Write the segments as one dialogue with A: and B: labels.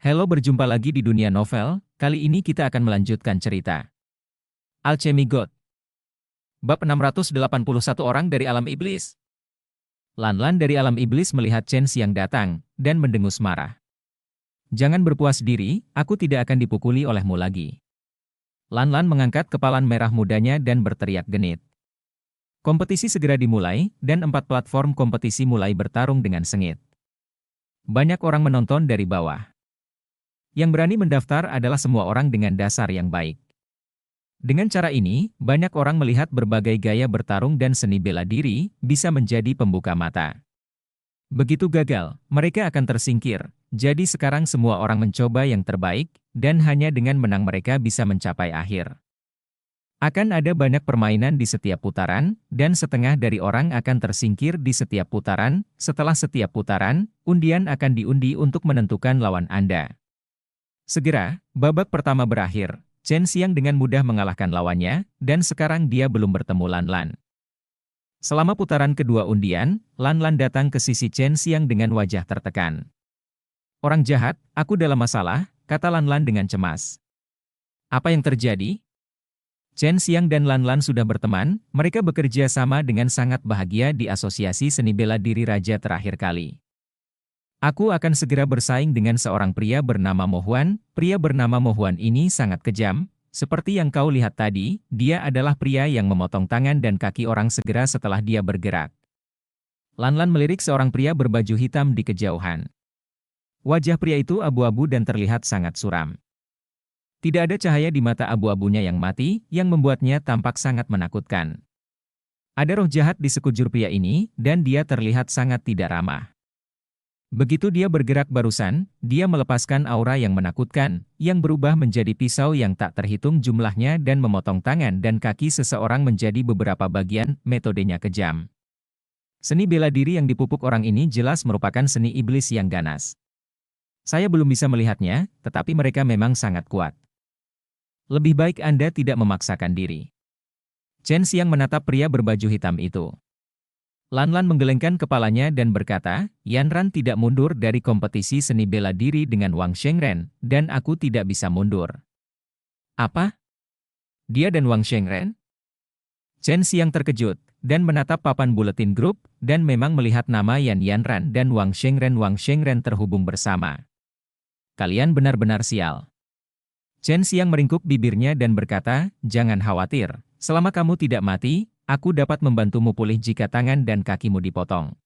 A: Halo, berjumpa lagi di dunia novel. Kali ini kita akan melanjutkan cerita Alchemy God. Bab 681, orang dari alam iblis. Lan-Lan dari alam iblis melihat Chen Xiang datang, dan mendengus marah. Jangan berpuas diri, aku tidak akan dipukuli olehmu lagi. Lan-Lan mengangkat kepalan merah mudanya dan berteriak genit. Kompetisi segera dimulai, dan 4 platform kompetisi mulai bertarung dengan sengit. Banyak orang menonton dari bawah. Yang berani mendaftar adalah semua orang dengan dasar yang baik. Dengan cara ini, banyak orang melihat berbagai gaya bertarung dan seni bela diri bisa menjadi pembuka mata. Begitu gagal, mereka akan tersingkir. Jadi sekarang semua orang mencoba yang terbaik, dan hanya dengan menang mereka bisa mencapai akhir. Akan ada banyak permainan di setiap putaran, dan setengah dari orang akan tersingkir di setiap putaran. Setelah setiap putaran, undian akan diundi untuk menentukan lawan Anda. Segera, babak pertama berakhir. Chen Xiang dengan mudah mengalahkan lawannya, dan sekarang dia belum bertemu Lan-Lan. Selama putaran kedua undian, Lan-Lan datang ke sisi Chen Xiang dengan wajah tertekan. "Orang jahat, aku dalam masalah," kata Lan-Lan dengan cemas. "Apa yang terjadi?" Chen Xiang dan Lan-Lan sudah berteman, mereka bekerja sama dengan sangat bahagia di Asosiasi Seni Bela Diri Raja terakhir kali. "Aku akan segera bersaing dengan seorang pria bernama Mo Huan. Pria bernama Mo Huan ini sangat kejam. Seperti yang kau lihat tadi, dia adalah pria yang memotong tangan dan kaki orang segera setelah dia bergerak." Lan-Lan melirik seorang pria berbaju hitam di kejauhan. Wajah pria itu abu-abu dan terlihat sangat suram. Tidak ada cahaya di mata abu-abunya yang mati, yang membuatnya tampak sangat menakutkan. Ada roh jahat di sekujur pria ini, dan dia terlihat sangat tidak ramah. Begitu dia bergerak barusan, dia melepaskan aura yang menakutkan, yang berubah menjadi pisau yang tak terhitung jumlahnya dan memotong tangan dan kaki seseorang menjadi beberapa bagian. Metodenya kejam. Seni bela diri yang dipupuk orang ini jelas merupakan seni iblis yang ganas. Saya belum bisa melihatnya, tetapi mereka memang sangat kuat. Lebih baik Anda tidak memaksakan diri. Chen Xiang menatap pria berbaju hitam itu. Lan-Lan menggelengkan kepalanya dan berkata, "Yan Ran tidak mundur dari kompetisi seni bela diri dengan Wang Shengren, dan aku tidak bisa mundur." "Apa? Dia dan Wang Shengren?" Chen Xiang terkejut, dan menatap papan buletin grup, dan memang melihat nama Yan Ran dan Wang Shengren terhubung bersama. "Kalian benar-benar sial." Chen Xiang meringkuk bibirnya dan berkata, "Jangan khawatir, selama kamu tidak mati, aku dapat membantumu pulih jika tangan dan kakimu dipotong."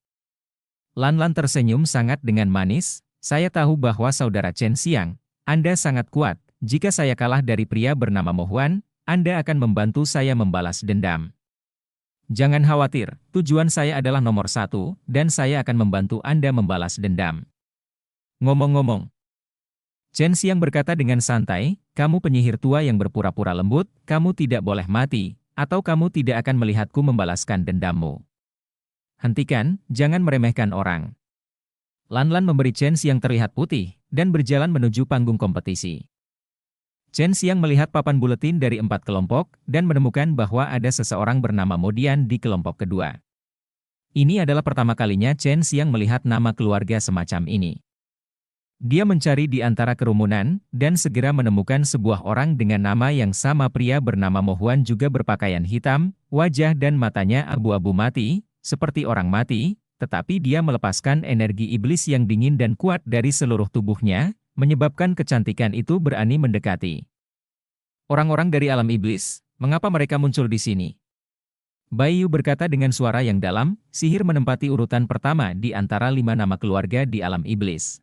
A: Lan-Lan tersenyum sangat dengan manis, "Saya tahu bahwa saudara Chen Xiang, Anda sangat kuat. Jika saya kalah dari pria bernama Mo Huan, Anda akan membantu saya membalas dendam. Jangan khawatir, tujuan saya adalah nomor 1, dan saya akan membantu Anda membalas dendam." Ngomong-ngomong, Chen Xiang berkata dengan santai, "Kamu penyihir tua yang berpura-pura lembut, kamu tidak boleh mati, atau kamu tidak akan melihatku membalaskan dendammu. Hentikan, jangan meremehkan orang." Lan-Lan memberi Chen Xiang terlihat putih, dan berjalan menuju panggung kompetisi. Chen Xiang melihat papan buletin dari 4 kelompok, dan menemukan bahwa ada seseorang bernama Modian di kelompok kedua. Ini adalah pertama kalinya Chen Xiang melihat nama keluarga semacam ini. Dia mencari di antara kerumunan, dan segera menemukan sebuah orang dengan nama yang sama. Pria bernama Mo Huan juga berpakaian hitam, wajah dan matanya abu-abu mati, seperti orang mati, tetapi dia melepaskan energi iblis yang dingin dan kuat dari seluruh tubuhnya, menyebabkan kecantikan itu berani mendekati. "Orang-orang dari alam iblis, mengapa mereka muncul di sini?" Bai Yu berkata dengan suara yang dalam, "Sihir menempati urutan pertama di antara 5 nama keluarga di alam iblis.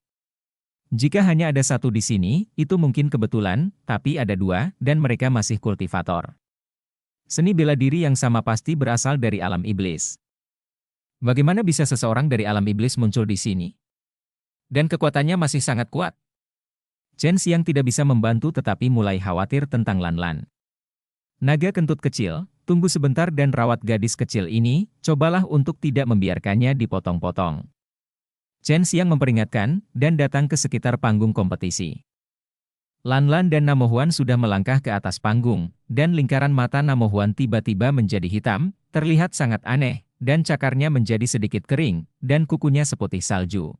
A: Jika hanya ada 1 di sini, itu mungkin kebetulan, tapi ada 2, dan mereka masih kultivator. Seni bela diri yang sama pasti berasal dari alam iblis. Bagaimana bisa seseorang dari alam iblis muncul di sini? Dan kekuatannya masih sangat kuat." Chen Xiang tidak bisa membantu tetapi mulai khawatir tentang Lan-Lan. "Naga kentut kecil, tunggu sebentar dan rawat gadis kecil ini, cobalah untuk tidak membiarkannya dipotong-potong." Chen Xiang memperingatkan, dan datang ke sekitar panggung kompetisi. Lan-Lan dan Namo Huan sudah melangkah ke atas panggung, dan lingkaran mata Namo Huan tiba-tiba menjadi hitam, terlihat sangat aneh, dan cakarnya menjadi sedikit kering, dan kukunya seputih salju.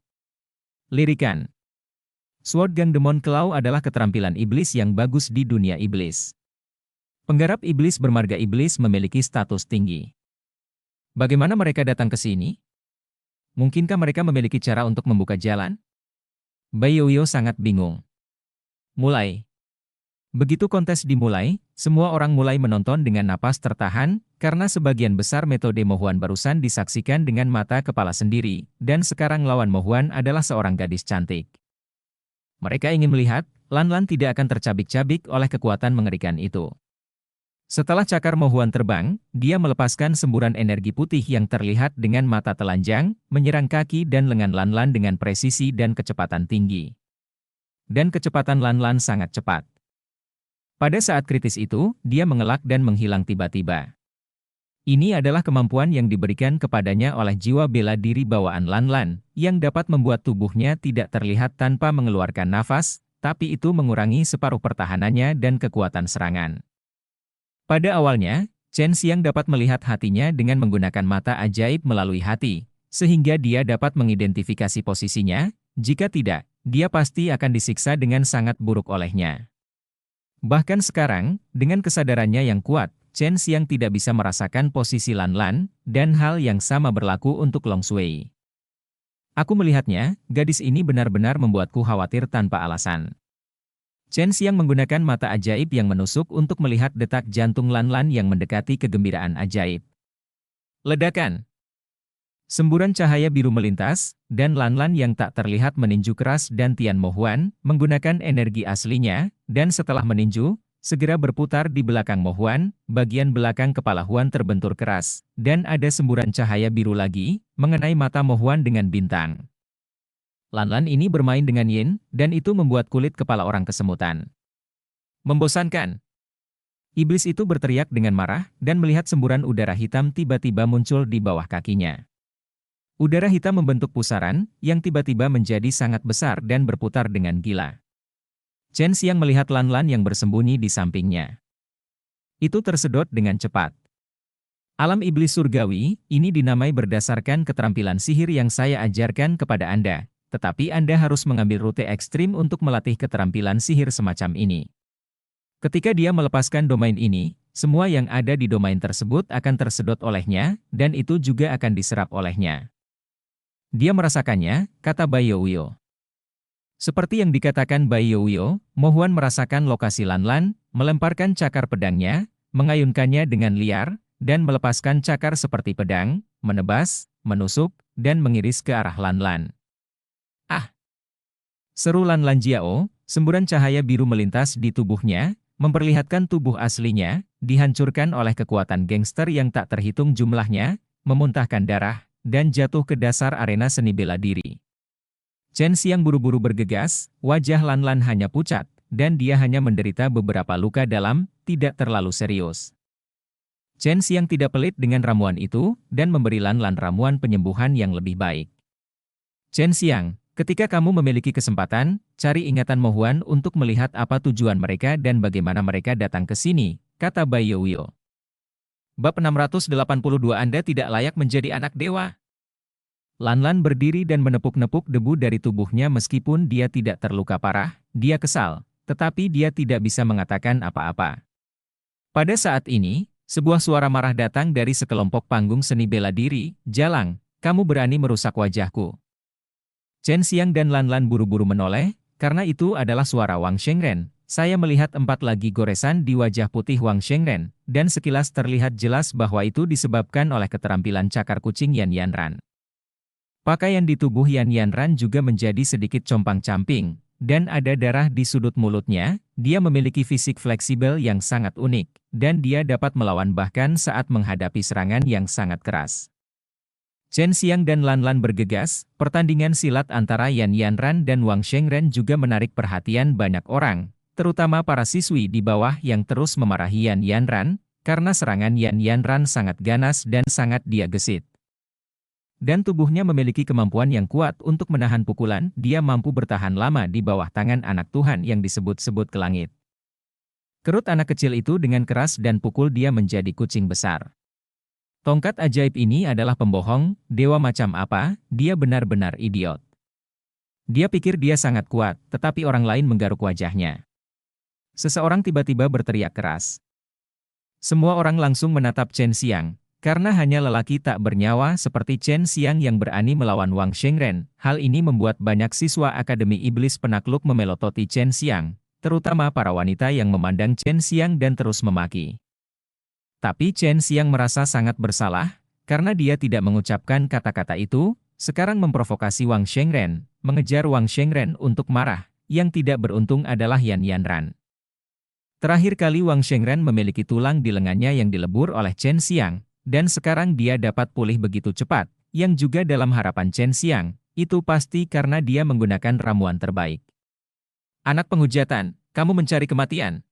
A: Lirikan. Sword Gang Demon Claw adalah keterampilan iblis yang bagus di dunia iblis. Penggarap iblis bermarga iblis memiliki status tinggi. Bagaimana mereka datang ke sini? Mungkinkah mereka memiliki cara untuk membuka jalan? Bai Youyou sangat bingung. Mulai. Begitu kontes dimulai, semua orang mulai menonton dengan napas tertahan, karena sebagian besar metode Mohuan barusan disaksikan dengan mata kepala sendiri, dan sekarang lawan Mohuan adalah seorang gadis cantik. Mereka ingin melihat, Lan tidak akan tercabik-cabik oleh kekuatan mengerikan itu. Setelah cakar Mohuan terbang, dia melepaskan semburan energi putih yang terlihat dengan mata telanjang, menyerang kaki dan lengan Lan dengan presisi dan kecepatan tinggi. Dan kecepatan Lan sangat cepat. Pada saat kritis itu, dia mengelak dan menghilang tiba-tiba. Ini adalah kemampuan yang diberikan kepadanya oleh jiwa bela diri bawaan Lan, yang dapat membuat tubuhnya tidak terlihat tanpa mengeluarkan nafas, tapi itu mengurangi separuh pertahanannya dan kekuatan serangan. Pada awalnya, Chen Xiang dapat melihat hatinya dengan menggunakan mata ajaib melalui hati, sehingga dia dapat mengidentifikasi posisinya, jika tidak, dia pasti akan disiksa dengan sangat buruk olehnya. Bahkan sekarang, dengan kesadarannya yang kuat, Chen Xiang tidak bisa merasakan posisi Lan, dan hal yang sama berlaku untuk Long Shui. Aku melihatnya, gadis ini benar-benar membuatku khawatir tanpa alasan. Chen Xiang menggunakan mata ajaib yang menusuk untuk melihat detak jantung Lan yang mendekati kegembiraan ajaib. Ledakan. Semburan cahaya biru melintas, dan Lan yang tak terlihat meninju keras dan Tian Mohuan, menggunakan energi aslinya, dan setelah meninju, segera berputar di belakang Mohuan, bagian belakang kepala Huan terbentur keras, dan ada semburan cahaya biru lagi, mengenai mata Mohuan dengan bintang. Lan ini bermain dengan yin, dan itu membuat kulit kepala orang kesemutan. Membosankan. Iblis itu berteriak dengan marah, dan melihat semburan udara hitam tiba-tiba muncul di bawah kakinya. Udara hitam membentuk pusaran, yang tiba-tiba menjadi sangat besar dan berputar dengan gila. Chen Xiang melihat Lan yang bersembunyi di sampingnya. Itu tersedot dengan cepat. Alam iblis surgawi, ini dinamai berdasarkan keterampilan sihir yang saya ajarkan kepada Anda, tetapi Anda harus mengambil rute ekstrim untuk melatih keterampilan sihir semacam ini. Ketika dia melepaskan domain ini, semua yang ada di domain tersebut akan tersedot olehnya, dan itu juga akan diserap olehnya. Dia merasakannya, kata Bai Youyou. Seperti yang dikatakan Bai Youyou, Mohuan merasakan lokasi Lan, melemparkan cakar pedangnya, mengayunkannya dengan liar, dan melepaskan cakar seperti pedang, menebas, menusuk, dan mengiris ke arah Lan. Ah! Seru Lan Jiao, semburan cahaya biru melintas di tubuhnya, memperlihatkan tubuh aslinya, dihancurkan oleh kekuatan gangster yang tak terhitung jumlahnya, memuntahkan darah, dan jatuh ke dasar arena seni bela diri. Chen Xiang buru-buru bergegas, wajah Lan hanya pucat, dan dia hanya menderita beberapa luka dalam, tidak terlalu serius. Chen Xiang tidak pelit dengan ramuan itu, dan memberi Lan ramuan penyembuhan yang lebih baik. Chen Xiang, ketika kamu memiliki kesempatan, cari ingatan Mohuan untuk melihat apa tujuan mereka dan bagaimana mereka datang ke sini, kata Bai Youyou. Bab 682 Anda tidak layak menjadi anak dewa. Lan berdiri dan menepuk-nepuk debu dari tubuhnya meskipun dia tidak terluka parah, dia kesal, tetapi dia tidak bisa mengatakan apa-apa. Pada saat ini, sebuah suara marah datang dari sekelompok panggung seni bela diri, Jalang, kamu berani merusak wajahku. Chen Xiang dan Lan buru-buru menoleh, karena itu adalah suara Wang Shengren. Saya melihat 4 lagi goresan di wajah putih Wang Shengren, dan sekilas terlihat jelas bahwa itu disebabkan oleh keterampilan cakar kucing Yan Yanran. Pakaian di tubuh Yan Yanran juga menjadi sedikit compang-camping, dan ada darah di sudut mulutnya. Dia memiliki fisik fleksibel yang sangat unik, dan dia dapat melawan bahkan saat menghadapi serangan yang sangat keras. Chen Xiang dan Lan bergegas, pertandingan silat antara Yan Yanran dan Wang Shengren juga menarik perhatian banyak orang, terutama para siswi di bawah yang terus memarahi Yan Yanran, karena serangan Yan Yanran sangat ganas dan sangat dia gesit. Dan tubuhnya memiliki kemampuan yang kuat untuk menahan pukulan, dia mampu bertahan lama di bawah tangan anak Tuhan yang disebut-sebut ke langit. Kerut anak kecil itu dengan keras dan pukul dia menjadi kucing besar. Tongkat ajaib ini adalah pembohong, dewa macam apa, dia benar-benar idiot. Dia pikir dia sangat kuat, tetapi orang lain menggaruk wajahnya. Seseorang tiba-tiba berteriak keras. Semua orang langsung menatap Chen Xiang, karena hanya lelaki tak bernyawa seperti Chen Xiang yang berani melawan Wang Shengren. Hal ini membuat banyak siswa Akademi Iblis Penakluk memelototi Chen Xiang, terutama para wanita yang memandang Chen Xiang dan terus memaki. Tapi Chen Xiang merasa sangat bersalah, karena dia tidak mengucapkan kata-kata itu, sekarang memprovokasi Wang Shengren, mengejar Wang Shengren untuk marah. Yang tidak beruntung adalah Yan Yanran. Terakhir kali Wang Shengren memiliki tulang di lengannya yang dilebur oleh Chen Xiang, dan sekarang dia dapat pulih begitu cepat, yang juga dalam harapan Chen Xiang, itu pasti karena dia menggunakan ramuan terbaik. Anak penghujatan, kamu mencari kematian.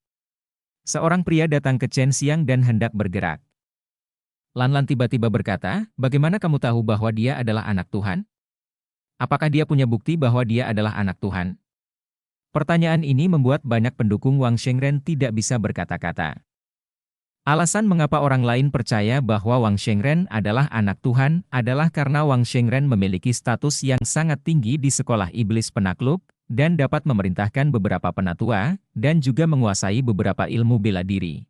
A: Seorang pria datang ke Chen Xiang dan hendak bergerak. Lan tiba-tiba berkata, bagaimana kamu tahu bahwa dia adalah anak Tuhan? Apakah dia punya bukti bahwa dia adalah anak Tuhan? Pertanyaan ini membuat banyak pendukung Wang Shengren tidak bisa berkata-kata. Alasan mengapa orang lain percaya bahwa Wang Shengren adalah anak Tuhan adalah karena Wang Shengren memiliki status yang sangat tinggi di sekolah iblis penakluk, dan dapat memerintahkan beberapa penatua, dan juga menguasai beberapa ilmu bela diri.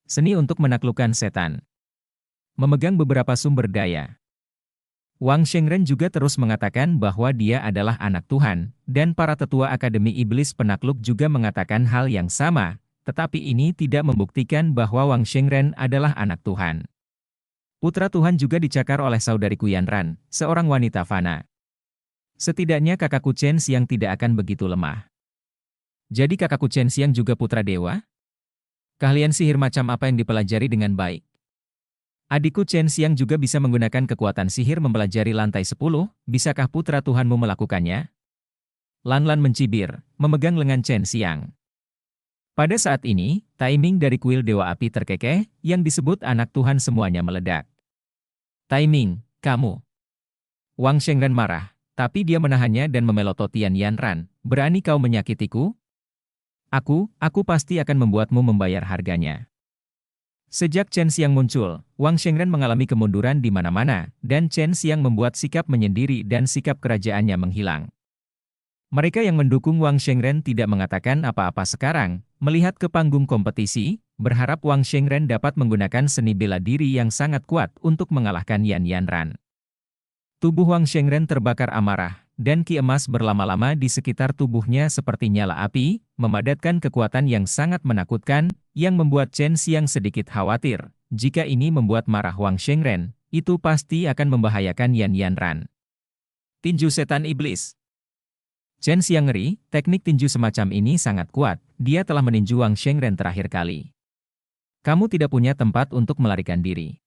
A: Seni untuk menaklukkan setan. Memegang beberapa sumber daya. Wang Shengren juga terus mengatakan bahwa dia adalah anak Tuhan, dan para tetua Akademi Iblis Penakluk juga mengatakan hal yang sama, tetapi ini tidak membuktikan bahwa Wang Shengren adalah anak Tuhan. Putra Tuhan juga dicakar oleh saudariku Yanran, seorang wanita fana. Setidaknya kakakku Chen Xiang tidak akan begitu lemah. Jadi kakakku Chen Xiang juga putra dewa? Keahlian sihir macam apa yang dipelajari dengan baik? Adikku Chen Xiang juga bisa menggunakan kekuatan sihir mempelajari lantai 10, bisakah putra Tuhanmu melakukannya? Lan mencibir, memegang lengan Chen Xiang. Pada saat ini, timing dari kuil Dewa Api terkekeh, yang disebut anak Tuhan semuanya meledak. Timing, kamu. Wang Shengren marah, tapi dia menahannya dan memelototi Yan Yanran. Berani kau menyakitiku? Aku pasti akan membuatmu membayar harganya. Sejak Chen Xiang muncul, Wang Shengren mengalami kemunduran di mana-mana, dan Chen Xiang membuat sikap menyendiri dan sikap kerajaannya menghilang. Mereka yang mendukung Wang Shengren tidak mengatakan apa-apa sekarang, melihat ke panggung kompetisi, berharap Wang Shengren dapat menggunakan seni bela diri yang sangat kuat untuk mengalahkan Yan Yanran. Tubuh Wang Shengren terbakar amarah, dan ki emas berlama-lama di sekitar tubuhnya seperti nyala api, memadatkan kekuatan yang sangat menakutkan, yang membuat Chen Xiang sedikit khawatir. Jika ini membuat marah Wang Shengren, itu pasti akan membahayakan Yan Yanran. Tinju setan iblis. Chen Xiang ngeri, teknik tinju semacam ini sangat kuat, dia telah meninju Wang Shengren terakhir kali. Kamu tidak punya tempat untuk melarikan diri.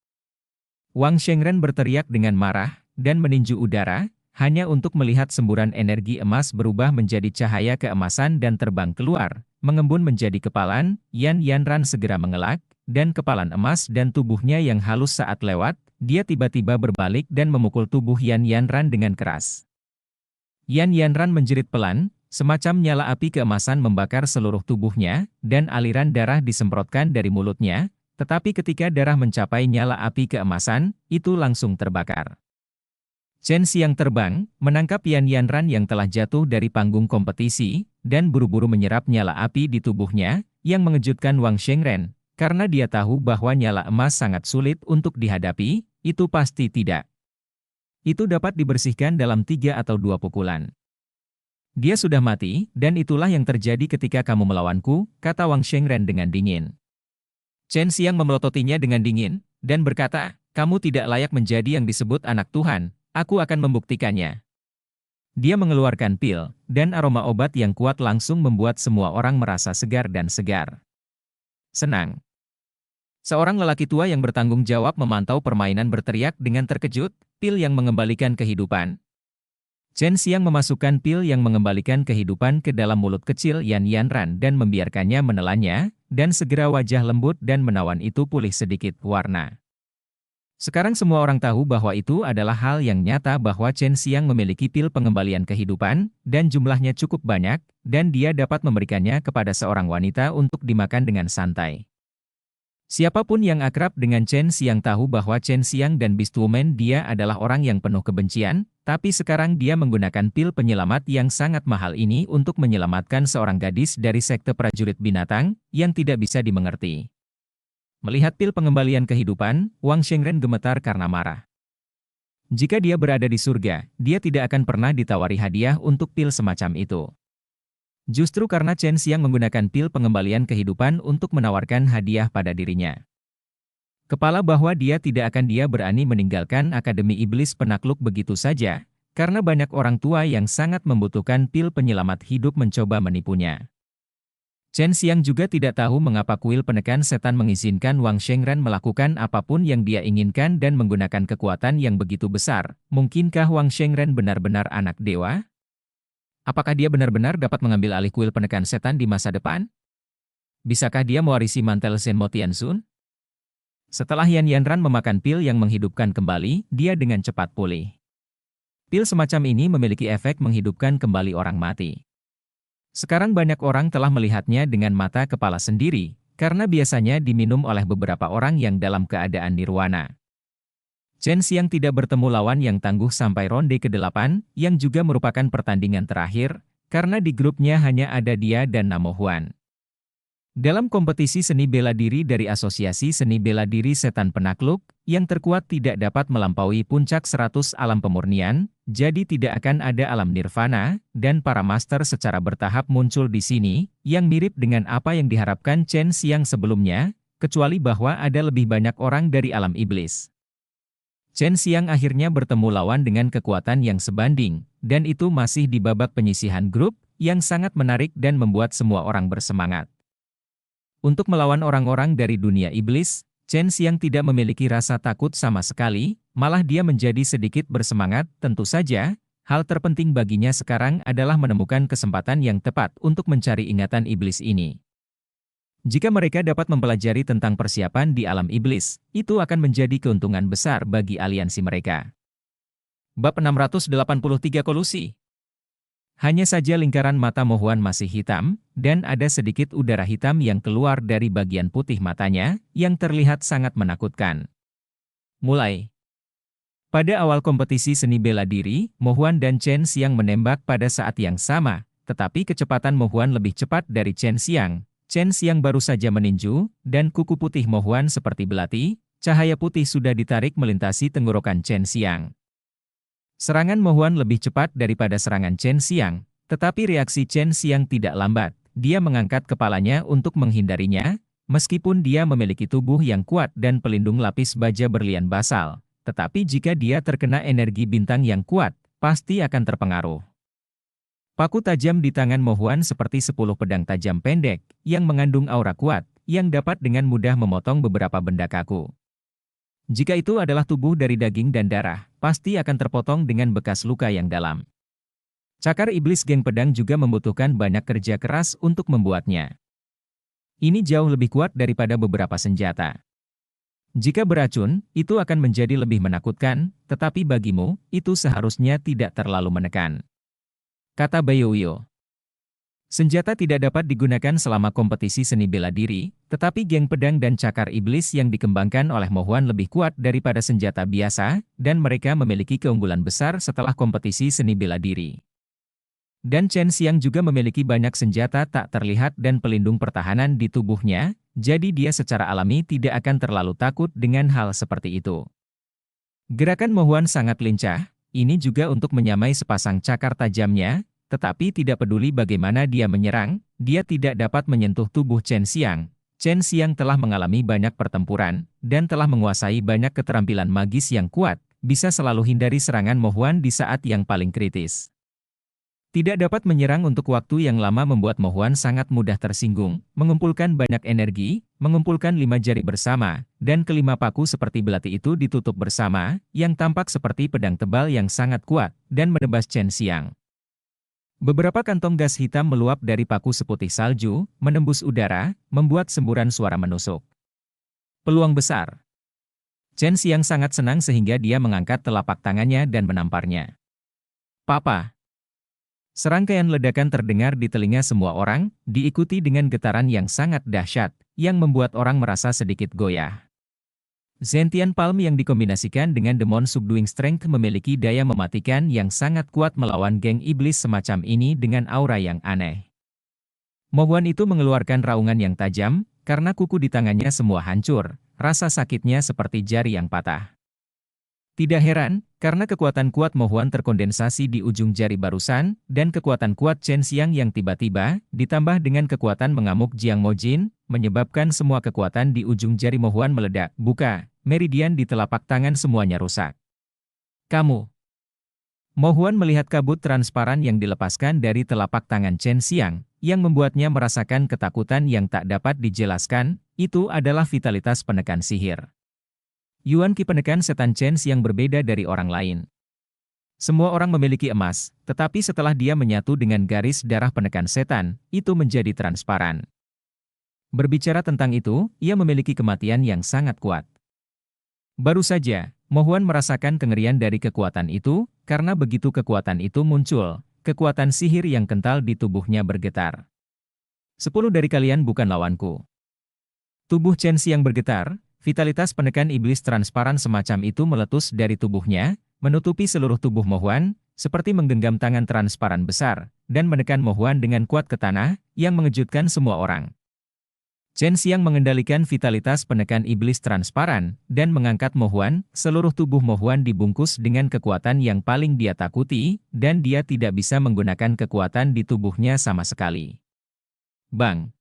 A: Wang Shengren berteriak dengan marah, dan meninju udara, hanya untuk melihat semburan energi emas berubah menjadi cahaya keemasan dan terbang keluar, mengembun menjadi kepalan. Yan Yanran segera mengelak, dan kepalan emas dan tubuhnya yang halus saat lewat, dia tiba-tiba berbalik dan memukul tubuh Yan Yanran dengan keras. Yan Yanran menjerit pelan, semacam nyala api keemasan membakar seluruh tubuhnya, dan aliran darah disemprotkan dari mulutnya, tetapi ketika darah mencapai nyala api keemasan, itu langsung terbakar. Chen Xiang terbang, menangkap Yan Yanran yang telah jatuh dari panggung kompetisi, dan buru-buru menyerap nyala api di tubuhnya, yang mengejutkan Wang Shengren, karena dia tahu bahwa nyala emas sangat sulit untuk dihadapi, itu pasti tidak. Itu dapat dibersihkan dalam 3 atau 2 pukulan. Dia sudah mati, dan itulah yang terjadi ketika kamu melawanku, kata Wang Shengren dengan dingin. Chen Xiang memelototinya dengan dingin, dan berkata, kamu tidak layak menjadi yang disebut anak Tuhan. Aku akan membuktikannya. Dia mengeluarkan pil, dan aroma obat yang kuat langsung membuat semua orang merasa segar dan segar. Senang. Seorang lelaki tua yang bertanggung jawab memantau permainan berteriak dengan terkejut, pil yang mengembalikan kehidupan. Chen Xiang memasukkan pil yang mengembalikan kehidupan ke dalam mulut kecil Yan Yanran dan membiarkannya menelannya, dan segera wajah lembut dan menawan itu pulih sedikit warna. Sekarang semua orang tahu bahwa itu adalah hal yang nyata bahwa Chen Xiang memiliki pil pengembalian kehidupan, dan jumlahnya cukup banyak, dan dia dapat memberikannya kepada seorang wanita untuk dimakan dengan santai. Siapapun yang akrab dengan Chen Xiang tahu bahwa Chen Xiang dan Beastwoman dia adalah orang yang penuh kebencian, tapi sekarang dia menggunakan pil penyelamat yang sangat mahal ini untuk menyelamatkan seorang gadis dari sekte prajurit binatang yang tidak bisa dimengerti. Melihat pil pengembalian kehidupan, Wang Shengren gemetar karena marah. Jika dia berada di surga, dia tidak akan pernah ditawari hadiah untuk pil semacam itu. Justru karena Chen Xiang menggunakan pil pengembalian kehidupan untuk menawarkan hadiah pada dirinya. Kepala bahwa dia tidak akan berani meninggalkan Akademi Iblis Penakluk begitu saja, karena banyak orang tua yang sangat membutuhkan pil penyelamat hidup mencoba menipunya. Chen Xiang juga tidak tahu mengapa kuil penekan setan mengizinkan Wang Shengren melakukan apapun yang dia inginkan dan menggunakan kekuatan yang begitu besar. Mungkinkah Wang Shengren benar-benar anak dewa? Apakah dia benar-benar dapat mengambil alih kuil penekan setan di masa depan? Bisakah dia mewarisi mantel Shenmo Tianxun? Setelah Yan Yanran memakan pil yang menghidupkan kembali, dia dengan cepat pulih. Pil semacam ini memiliki efek menghidupkan kembali orang mati. Sekarang banyak orang telah melihatnya dengan mata kepala sendiri, karena biasanya diminum oleh beberapa orang yang dalam keadaan nirwana. Chen Xiang tidak bertemu lawan yang tangguh sampai ronde ke-8, yang juga merupakan pertandingan terakhir, karena di grupnya hanya ada dia dan Namo Huan. Dalam kompetisi seni bela diri dari Asosiasi Seni Bela Diri Setan Penakluk, yang terkuat tidak dapat melampaui puncak 100 alam pemurnian, jadi tidak akan ada alam nirvana, dan para master secara bertahap muncul di sini, yang mirip dengan apa yang diharapkan Chen Xiang sebelumnya, kecuali bahwa ada lebih banyak orang dari alam iblis. Chen Xiang akhirnya bertemu lawan dengan kekuatan yang sebanding, dan itu masih di babak penyisihan grup, yang sangat menarik dan membuat semua orang bersemangat. Untuk melawan orang-orang dari dunia iblis, Chen Xiang tidak memiliki rasa takut sama sekali, malah dia menjadi sedikit bersemangat. Tentu saja, hal terpenting baginya sekarang adalah menemukan kesempatan yang tepat untuk mencari ingatan iblis ini. Jika mereka dapat mempelajari tentang persiapan di alam iblis, itu akan menjadi keuntungan besar bagi aliansi mereka. Bab 683 Kolusi. Hanya saja lingkaran mata Mo Huan masih hitam, dan ada sedikit udara hitam yang keluar dari bagian putih matanya, yang terlihat sangat menakutkan. Mulai. Pada awal kompetisi seni bela diri, Mo Huan dan Chen Xiang menembak pada saat yang sama, tetapi kecepatan Mo Huan lebih cepat dari Chen Xiang. Chen Xiang baru saja meninju, dan kuku putih Mo Huan seperti belati, cahaya putih sudah ditarik melintasi tenggorokan Chen Xiang. Serangan Mo Huan lebih cepat daripada serangan Chen Xiang, tetapi reaksi Chen Xiang tidak lambat. Dia mengangkat kepalanya untuk menghindarinya, meskipun dia memiliki tubuh yang kuat dan pelindung lapis baja berlian basal. Tetapi jika dia terkena energi bintang yang kuat, pasti akan terpengaruh. Paku tajam di tangan Mo Huan seperti 10 pedang tajam pendek, yang mengandung aura kuat, yang dapat dengan mudah memotong beberapa benda kaku. Jika itu adalah tubuh dari daging dan darah, pasti akan terpotong dengan bekas luka yang dalam. Cakar iblis geng pedang juga membutuhkan banyak kerja keras untuk membuatnya. Ini jauh lebih kuat daripada beberapa senjata. Jika beracun, itu akan menjadi lebih menakutkan, tetapi bagimu, itu seharusnya tidak terlalu menekan. Kata Baiyouyo. Senjata tidak dapat digunakan selama kompetisi seni bela diri, tetapi geng pedang dan cakar iblis yang dikembangkan oleh Mo Huan lebih kuat daripada senjata biasa, dan mereka memiliki keunggulan besar setelah kompetisi seni bela diri. Dan Chen Xiang juga memiliki banyak senjata tak terlihat dan pelindung pertahanan di tubuhnya, jadi dia secara alami tidak akan terlalu takut dengan hal seperti itu. Gerakan Mo Huan sangat lincah, ini juga untuk menyamai sepasang cakar tajamnya, tetapi tidak peduli bagaimana dia menyerang, dia tidak dapat menyentuh tubuh Chen Xiang. Chen Xiang telah mengalami banyak pertempuran, dan telah menguasai banyak keterampilan magis yang kuat, bisa selalu hindari serangan Mo Huan di saat yang paling kritis. Tidak dapat menyerang untuk waktu yang lama membuat Mo Huan sangat mudah tersinggung, mengumpulkan banyak energi, mengumpulkan 5 jari bersama, dan kelima paku seperti belati itu ditutup bersama, yang tampak seperti pedang tebal yang sangat kuat, dan menebas Chen Xiang. Beberapa kantong gas hitam meluap dari paku seputih salju, menembus udara, membuat semburan suara menusuk. Peluang besar. Chen Xiang sangat senang sehingga dia mengangkat telapak tangannya dan menamparnya. Papa. Serangkaian ledakan terdengar di telinga semua orang, diikuti dengan getaran yang sangat dahsyat, yang membuat orang merasa sedikit goyah. Zentian Palm yang dikombinasikan dengan Demon Subduing Strength memiliki daya mematikan yang sangat kuat melawan geng iblis semacam ini dengan aura yang aneh. Mohuan itu mengeluarkan raungan yang tajam, karena kuku di tangannya semua hancur, rasa sakitnya seperti jari yang patah. Tidak heran, karena kekuatan kuat Mohuan terkondensasi di ujung jari barusan, dan kekuatan kuat Chen Xiang yang tiba-tiba, ditambah dengan kekuatan mengamuk Jiang Mojin, menyebabkan semua kekuatan di ujung jari Mohuan meledak, buka, meridian di telapak tangan semuanya rusak. Kamu. Mohuan melihat kabut transparan yang dilepaskan dari telapak tangan Chen Xiang, yang membuatnya merasakan ketakutan yang tak dapat dijelaskan, itu adalah vitalitas penekan sihir. Yuan Qi penekan setan Chen Xiang berbeda dari orang lain. Semua orang memiliki emas, tetapi setelah dia menyatu dengan garis darah penekan setan, itu menjadi transparan. Berbicara tentang itu, ia memiliki kematian yang sangat kuat. Baru saja, Mohuan merasakan kengerian dari kekuatan itu, karena begitu kekuatan itu muncul, kekuatan sihir yang kental di tubuhnya bergetar. 10 dari kalian bukan lawanku. Tubuh Chen Xiang bergetar. Vitalitas penekan iblis transparan semacam itu meletus dari tubuhnya, menutupi seluruh tubuh Mohuan, seperti menggenggam tangan transparan besar, dan menekan Mohuan dengan kuat ke tanah, yang mengejutkan semua orang. Chen Xiang mengendalikan vitalitas penekan iblis transparan, dan mengangkat Mohuan, seluruh tubuh Mohuan dibungkus dengan kekuatan yang paling dia takuti, dan dia tidak bisa menggunakan kekuatan di tubuhnya sama sekali. Bang!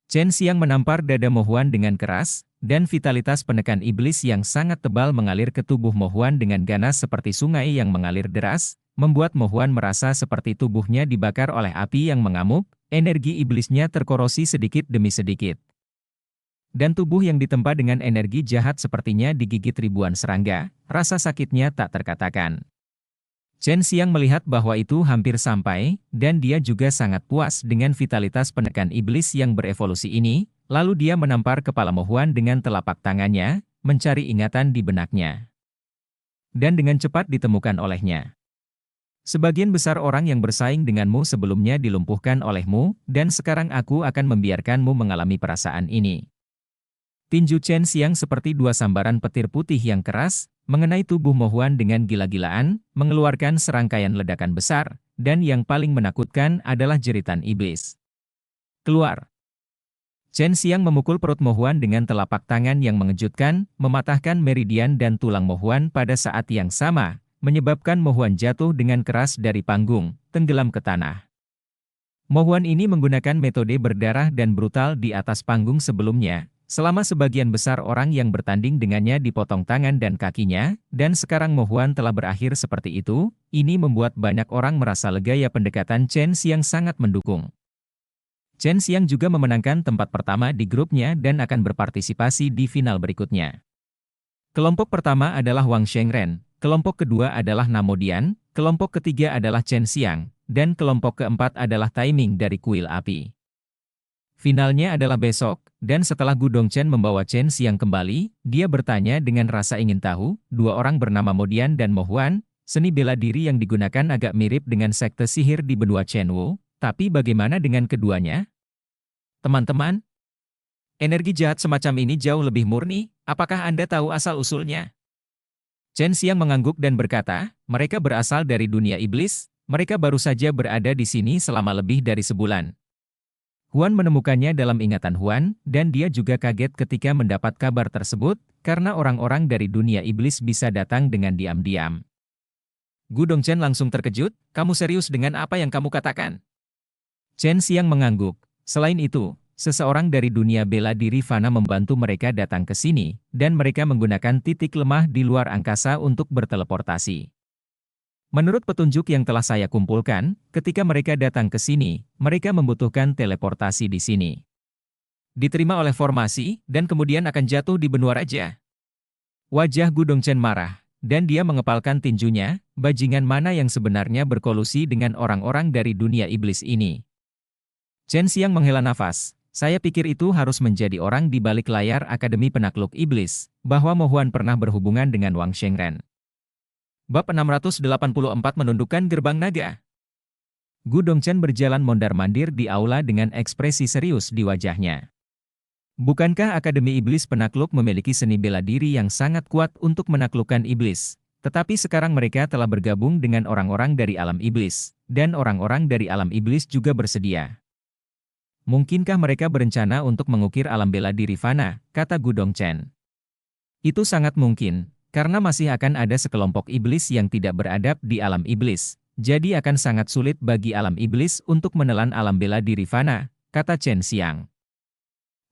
A: Chen Xiang menampar dada Mohuan dengan keras, dan vitalitas penekan iblis yang sangat tebal mengalir ke tubuh Mohuan dengan ganas seperti sungai yang mengalir deras, membuat Mohuan merasa seperti tubuhnya dibakar oleh api yang mengamuk, energi iblisnya terkorosi sedikit demi sedikit. Dan tubuh yang ditempa dengan energi jahat sepertinya digigit ribuan serangga, rasa sakitnya tak terkatakan. Chen Xiang melihat bahwa itu hampir sampai, dan dia juga sangat puas dengan vitalitas penekan iblis yang berevolusi ini, lalu dia menampar kepala Mohuan dengan telapak tangannya, mencari ingatan di benaknya. Dan dengan cepat ditemukan olehnya. Sebagian besar orang yang bersaing denganmu sebelumnya dilumpuhkan olehmu, dan sekarang aku akan membiarkanmu mengalami perasaan ini. Tinju Chen Xiang seperti dua sambaran petir putih yang keras, mengenai tubuh Mohuan dengan gila-gilaan, mengeluarkan serangkaian ledakan besar, dan yang paling menakutkan adalah jeritan iblis. Keluar! Chen Xiang memukul perut Mohuan dengan telapak tangan yang mengejutkan, mematahkan meridian dan tulang Mohuan pada saat yang sama, menyebabkan Mohuan jatuh dengan keras dari panggung, tenggelam ke tanah. Mohuan ini menggunakan metode berdarah dan brutal di atas panggung sebelumnya, selama sebagian besar orang yang bertanding dengannya dipotong tangan dan kakinya, dan sekarang Mohuan telah berakhir seperti itu, ini membuat banyak orang merasa lega ya pendekatan Chen Xiang sangat mendukung. Chen Xiang juga memenangkan tempat pertama di grupnya dan akan berpartisipasi di final berikutnya. Kelompok pertama adalah Wang Shengren, kelompok kedua adalah Namodian, kelompok ketiga adalah Chen Xiang, dan kelompok keempat adalah Taiming dari Kuil Api. Finalnya adalah besok, dan setelah Gu Dongchen membawa Chen Xiang kembali, dia bertanya dengan rasa ingin tahu, dua orang bernama Modian dan Mohuan, seni bela diri yang digunakan agak mirip dengan sekte sihir di benua Chenwu, tapi bagaimana dengan keduanya? Teman-teman, energi jahat semacam ini jauh lebih murni, apakah Anda tahu asal-usulnya? Chen Xiang mengangguk dan berkata, mereka berasal dari dunia iblis, mereka baru saja berada di sini selama lebih dari sebulan. Huan menemukannya dalam ingatan Huan, dan dia juga kaget ketika mendapat kabar tersebut, karena orang-orang dari dunia iblis bisa datang dengan diam-diam. Gu Dongchen langsung terkejut, kamu serius dengan apa yang kamu katakan? Chen Xiang mengangguk, selain itu, seseorang dari dunia bela diri fana membantu mereka datang ke sini, dan mereka menggunakan titik lemah di luar angkasa untuk berteleportasi. Menurut petunjuk yang telah saya kumpulkan, ketika mereka datang ke sini, mereka membutuhkan teleportasi di sini. Diterima oleh formasi, dan kemudian akan jatuh di benua raja. Wajah Gu Dongchen marah, dan dia mengepalkan tinjunya, bajingan mana yang sebenarnya berkolusi dengan orang-orang dari dunia iblis ini. Chen Xiang menghela nafas, saya pikir itu harus menjadi orang di balik layar Akademi Penakluk Iblis, bahwa Mohuan pernah berhubungan dengan Wang Shengren. Bab 684 menundukkan gerbang naga. Gu Dongchen berjalan mondar-mandir di aula dengan ekspresi serius di wajahnya. Bukankah Akademi Iblis Penakluk memiliki seni bela diri yang sangat kuat untuk menaklukkan iblis? Tetapi sekarang mereka telah bergabung dengan orang-orang dari alam iblis, dan orang-orang dari alam iblis juga bersedia. Mungkinkah mereka berencana untuk mengukir alam bela diri fana, kata Gu Dongchen. Itu sangat mungkin, karena masih akan ada sekelompok iblis yang tidak beradab di alam iblis. Jadi akan sangat sulit bagi alam iblis untuk menelan alam bela diri fana, kata Chen Xiang.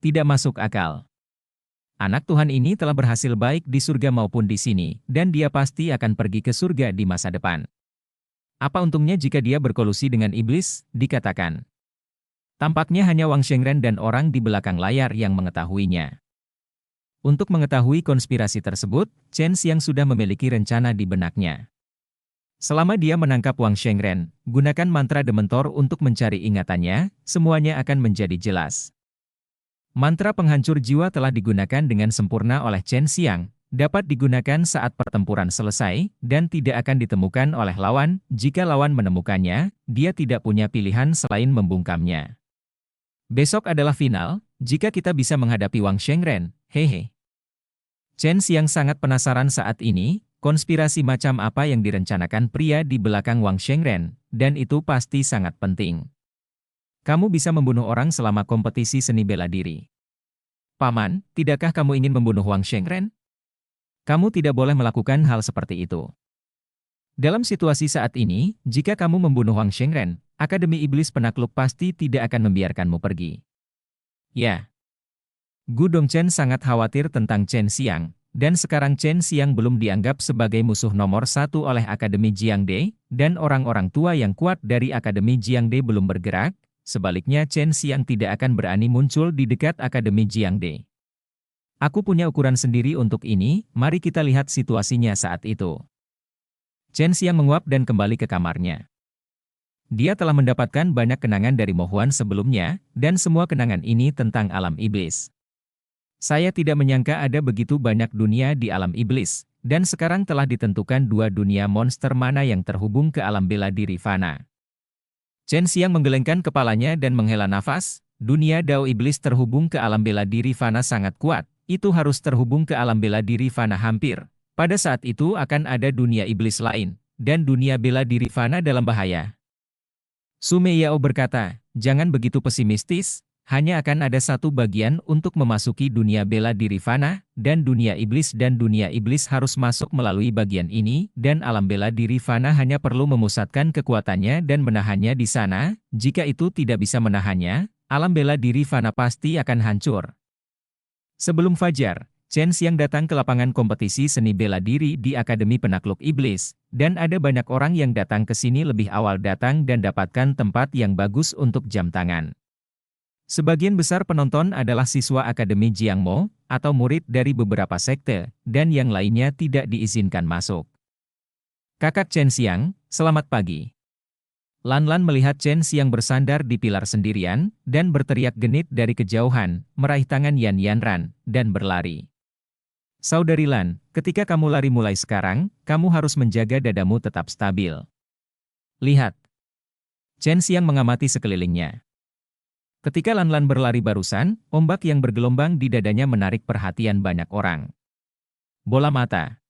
A: Tidak masuk akal. Anak Tuhan ini telah berhasil baik di surga maupun di sini, dan dia pasti akan pergi ke surga di masa depan. Apa untungnya jika dia berkolusi dengan iblis, dikatakan. Tampaknya hanya Wang Shengren dan orang di belakang layar yang mengetahuinya. Untuk mengetahui konspirasi tersebut, Chen Xiang sudah memiliki rencana di benaknya. Selama dia menangkap Wang Shengren, gunakan mantra Dementor untuk mencari ingatannya, semuanya akan menjadi jelas. Mantra penghancur jiwa telah digunakan dengan sempurna oleh Chen Xiang, dapat digunakan saat pertempuran selesai, dan tidak akan ditemukan oleh lawan. Jika lawan menemukannya, dia tidak punya pilihan selain membungkamnya. Besok adalah final, jika kita bisa menghadapi Wang Shengren, hehe. Chen Xiang sangat penasaran saat ini, konspirasi macam apa yang direncanakan pria di belakang Wang Shengren, dan itu pasti sangat penting. Kamu bisa membunuh orang selama kompetisi seni bela diri. Paman, tidakkah kamu ingin membunuh Wang Shengren? Kamu tidak boleh melakukan hal seperti itu. Dalam situasi saat ini, jika kamu membunuh Wang Shengren, Akademi Iblis Penakluk pasti tidak akan membiarkanmu pergi. Ya. Gu Dongchen sangat khawatir tentang Chen Xiang, dan sekarang Chen Xiang belum dianggap sebagai musuh nomor satu oleh Akademi Jiangde, dan orang-orang tua yang kuat dari Akademi Jiangde belum bergerak. Sebaliknya Chen Xiang tidak akan berani muncul di dekat Akademi Jiangde. Aku punya ukuran sendiri untuk ini, mari kita lihat situasinya saat itu. Chen Xiang menguap dan kembali ke kamarnya. Dia telah mendapatkan banyak kenangan dari Mo Huan sebelumnya, dan semua kenangan ini tentang alam iblis. Saya tidak menyangka ada begitu banyak dunia di alam iblis, dan sekarang telah ditentukan dua dunia monster mana yang terhubung ke alam bela diri fana. Chen Xiang menggelengkan kepalanya dan menghela nafas. Dunia Dao Iblis terhubung ke alam bela diri fana sangat kuat, itu harus terhubung ke alam bela diri fana hampir. Pada saat itu akan ada dunia iblis lain, dan dunia bela diri fana dalam bahaya. Su Meiyao berkata, jangan begitu pesimistis. Hanya akan ada satu bagian untuk memasuki dunia bela diri fana, dan dunia iblis harus masuk melalui bagian ini, dan alam bela diri fana hanya perlu memusatkan kekuatannya dan menahannya di sana. Jika itu tidak bisa menahannya, alam bela diri fana pasti akan hancur. Sebelum fajar, Chen Xiang datang ke lapangan kompetisi seni bela diri di Akademi Penakluk Iblis, dan ada banyak orang yang datang ke sini lebih awal datang dan dapatkan tempat yang bagus untuk jam tangan. Sebagian besar penonton adalah siswa Akademi Jiangmo, atau murid dari beberapa sekte, dan yang lainnya tidak diizinkan masuk. Kakak Chen Xiang, selamat pagi. Lan Lan melihat Chen Xiang bersandar di pilar sendirian, dan berteriak genit dari kejauhan, meraih tangan Yan Yanran, dan berlari. Saudari Lan, ketika kamu lari mulai sekarang, kamu harus menjaga dadamu tetap stabil. Lihat. Chen Xiang mengamati sekelilingnya. Ketika Lan Lan berlari barusan, ombak yang bergelombang di dadanya menarik perhatian banyak orang. Bola mata.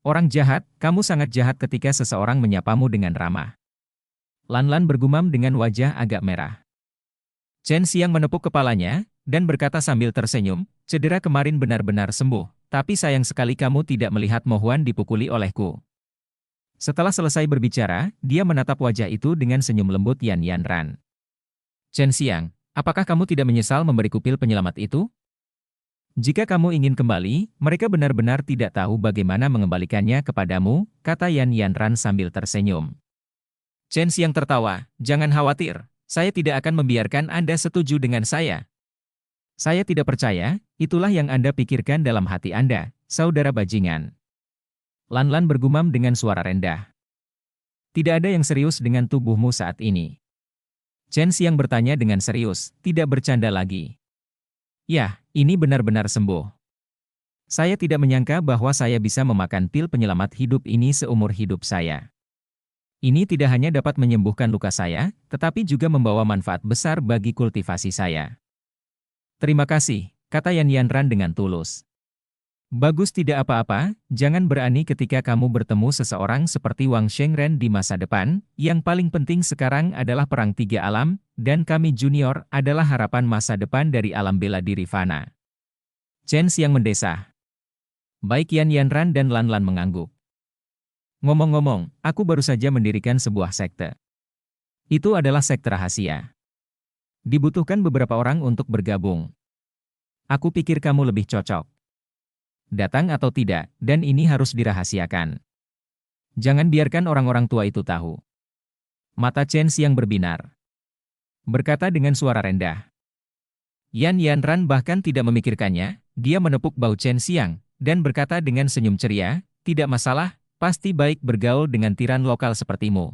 A: Orang jahat, kamu sangat jahat ketika seseorang menyapamu dengan ramah. Lan Lan bergumam dengan wajah agak merah. Chen Xiang menepuk kepalanya, dan berkata sambil tersenyum, cedera kemarin benar-benar sembuh, tapi sayang sekali kamu tidak melihat Mo Huan dipukuli olehku. Setelah selesai berbicara, dia menatap wajah itu dengan senyum lembut Yan Yanran. Chen Xiang, apakah kamu tidak menyesal memberiku pil penyelamat itu? Jika kamu ingin kembali, mereka benar-benar tidak tahu bagaimana mengembalikannya kepadamu, kata Yan Yanran sambil tersenyum. Chen Xiang tertawa, jangan khawatir, saya tidak akan membiarkan Anda setuju dengan saya. Saya tidak percaya, itulah yang Anda pikirkan dalam hati Anda, saudara bajingan. Lan Lan bergumam dengan suara rendah. Tidak ada yang serius dengan tubuhmu saat ini. Chen Xiang bertanya dengan serius, tidak bercanda lagi. Yah, ini benar-benar sembuh. Saya tidak menyangka bahwa saya bisa memakan pil penyelamat hidup ini seumur hidup saya. Ini tidak hanya dapat menyembuhkan luka saya, tetapi juga membawa manfaat besar bagi kultivasi saya. Terima kasih, kata Yan Yanran dengan tulus. Bagus tidak apa-apa, jangan berani ketika kamu bertemu seseorang seperti Wang Shengren di masa depan, yang paling penting sekarang adalah perang tiga alam, dan kami junior adalah harapan masa depan dari alam bela diri Fana. Chen Xiang mendesah. Baik Yan Yanran dan Lan Lan mengangguk. Ngomong-ngomong, aku baru saja mendirikan sebuah sekte. Itu adalah sekte rahasia. Dibutuhkan beberapa orang untuk bergabung. Aku pikir kamu lebih cocok. Datang atau tidak, dan ini harus dirahasiakan. Jangan biarkan orang-orang tua itu tahu. Mata Chen Xiang berbinar. Berkata dengan suara rendah. Yan Yanran bahkan tidak memikirkannya, dia menepuk bahu Chen Xiang, dan berkata dengan senyum ceria, tidak masalah, pasti baik bergaul dengan tiran lokal sepertimu.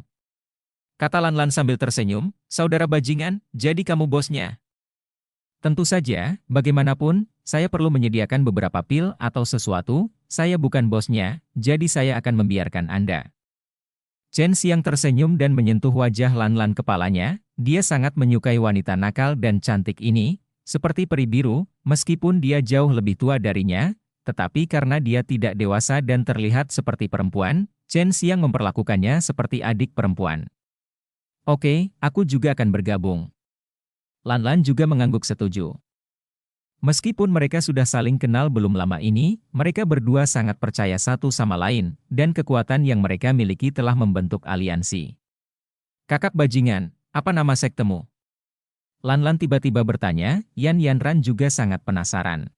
A: Kata Lan Lan sambil tersenyum, saudara bajingan, jadi kamu bosnya. Tentu saja, bagaimanapun, saya perlu menyediakan beberapa pil atau sesuatu, saya bukan bosnya, jadi saya akan membiarkan Anda. Chen Xiang tersenyum dan menyentuh wajah Lan Lan kepalanya, dia sangat menyukai wanita nakal dan cantik ini, seperti peri biru, meskipun dia jauh lebih tua darinya, tetapi karena dia tidak dewasa dan terlihat seperti perempuan, Chen Xiang memperlakukannya seperti adik perempuan. Oke, aku juga akan bergabung. Lan Lan juga mengangguk setuju. Meskipun mereka sudah saling kenal belum lama ini, mereka berdua sangat percaya satu sama lain, dan kekuatan yang mereka miliki telah membentuk aliansi. Kakak bajingan, apa nama sektemu? Lan Lan tiba-tiba bertanya, Yan Yanran juga sangat penasaran.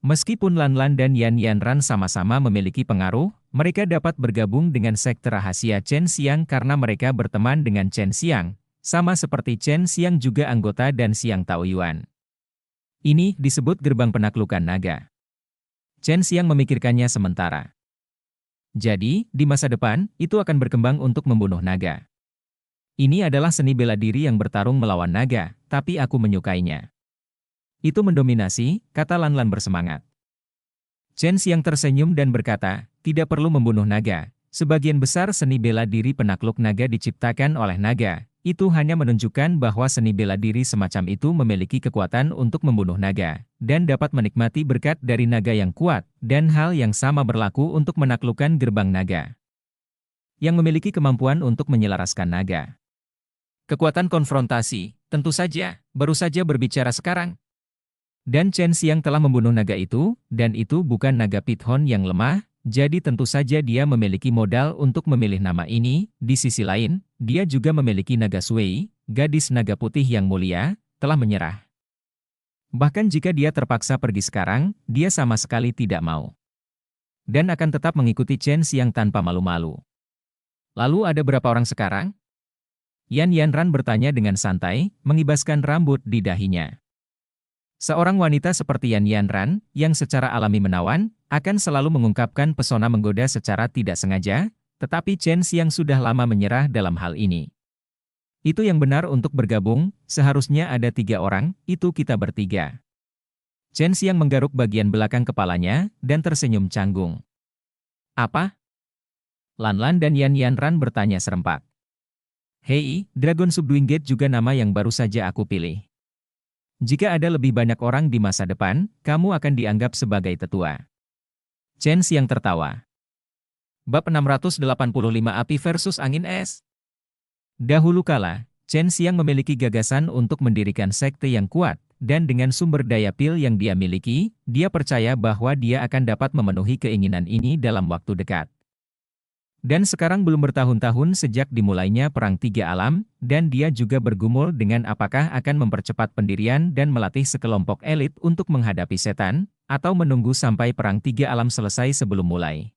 A: Meskipun Lan Lan dan Yan Yanran sama-sama memiliki pengaruh, mereka dapat bergabung dengan sekte rahasia Chen Xiang karena mereka berteman dengan Chen Xiang, sama seperti Chen Xiang juga anggota dan Xiang Taoyuan. Ini disebut gerbang penaklukan naga. Chen Xiang memikirkannya sementara. Jadi, di masa depan, itu akan berkembang untuk membunuh naga. Ini adalah seni bela diri yang bertarung melawan naga, tapi aku menyukainya. Itu mendominasi, kata Lan Lan bersemangat. Chen Xiang tersenyum dan berkata, tidak perlu membunuh naga. Sebagian besar seni bela diri penakluk naga diciptakan oleh naga. Itu hanya menunjukkan bahwa seni bela diri semacam itu memiliki kekuatan untuk membunuh naga, dan dapat menikmati berkat dari naga yang kuat, dan hal yang sama berlaku untuk menaklukkan gerbang naga. Yang memiliki kemampuan untuk menyelaraskan naga. Kekuatan konfrontasi, tentu saja, baru saja berbicara sekarang. Dan Chen Xiang telah membunuh naga itu, dan itu bukan naga Pithon yang lemah, jadi tentu saja dia memiliki modal untuk memilih nama ini. Di sisi lain, dia juga memiliki naga Sui, gadis naga putih yang mulia, telah menyerah. Bahkan jika dia terpaksa pergi sekarang, dia sama sekali tidak mau. Dan akan tetap mengikuti Chen Xiang tanpa malu-malu. Lalu ada berapa orang sekarang? Yan Yanran bertanya dengan santai, mengibaskan rambut di dahinya. Seorang wanita seperti Yan Yanran, yang secara alami menawan, akan selalu mengungkapkan pesona menggoda secara tidak sengaja, tetapi Chen Xiang sudah lama menyerah dalam hal ini. Itu yang benar untuk bergabung, seharusnya ada 3 orang, itu kita bertiga. Chen Xiang menggaruk bagian belakang kepalanya, dan tersenyum canggung. Apa? Lan Lan dan Yan Yanran bertanya serempak. Hei, Dragon Subduing Gate juga nama yang baru saja aku pilih. Jika ada lebih banyak orang di masa depan, kamu akan dianggap sebagai tetua. Chen Xiang tertawa. Bab 685 Api versus Angin Es. Dahulu kala, Chen Xiang memiliki gagasan untuk mendirikan sekte yang kuat, dan dengan sumber daya pil yang dia miliki, dia percaya bahwa dia akan dapat memenuhi keinginan ini dalam waktu dekat. Dan sekarang belum bertahun-tahun sejak dimulainya Perang Tiga Alam, dan dia juga bergumul dengan apakah akan mempercepat pendirian dan melatih sekelompok elit untuk menghadapi setan, atau menunggu sampai Perang Tiga Alam selesai sebelum mulai.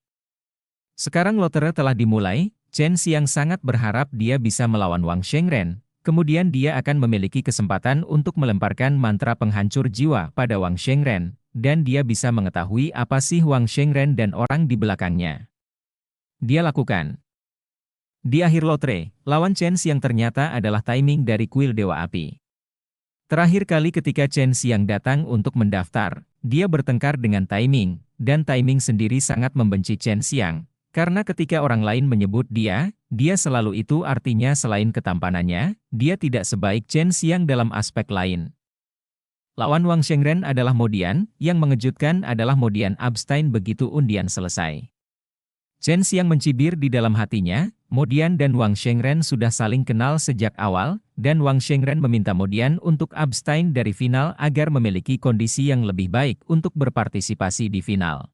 A: Sekarang lotre telah dimulai, Chen Xiang sangat berharap dia bisa melawan Wang Shengren, kemudian dia akan memiliki kesempatan untuk melemparkan mantra penghancur jiwa pada Wang Shengren, dan dia bisa mengetahui apa sih Wang Shengren dan orang di belakangnya. Dia lakukan. Di akhir lotre, lawan Chen Xiang ternyata adalah timing dari kuil Dewa Api. Terakhir kali ketika Chen Xiang datang untuk mendaftar, dia bertengkar dengan timing, dan timing sendiri sangat membenci Chen Xiang, karena ketika orang lain menyebut dia, dia selalu itu artinya selain ketampanannya, dia tidak sebaik Chen Xiang dalam aspek lain. Lawan Wang Shengren adalah Modian, yang mengejutkan adalah Modian abstain begitu undian selesai. Chen Xiang mencibir di dalam hatinya, Modian dan Wang Shengren sudah saling kenal sejak awal, dan Wang Shengren meminta Modian untuk abstain dari final agar memiliki kondisi yang lebih baik untuk berpartisipasi di final.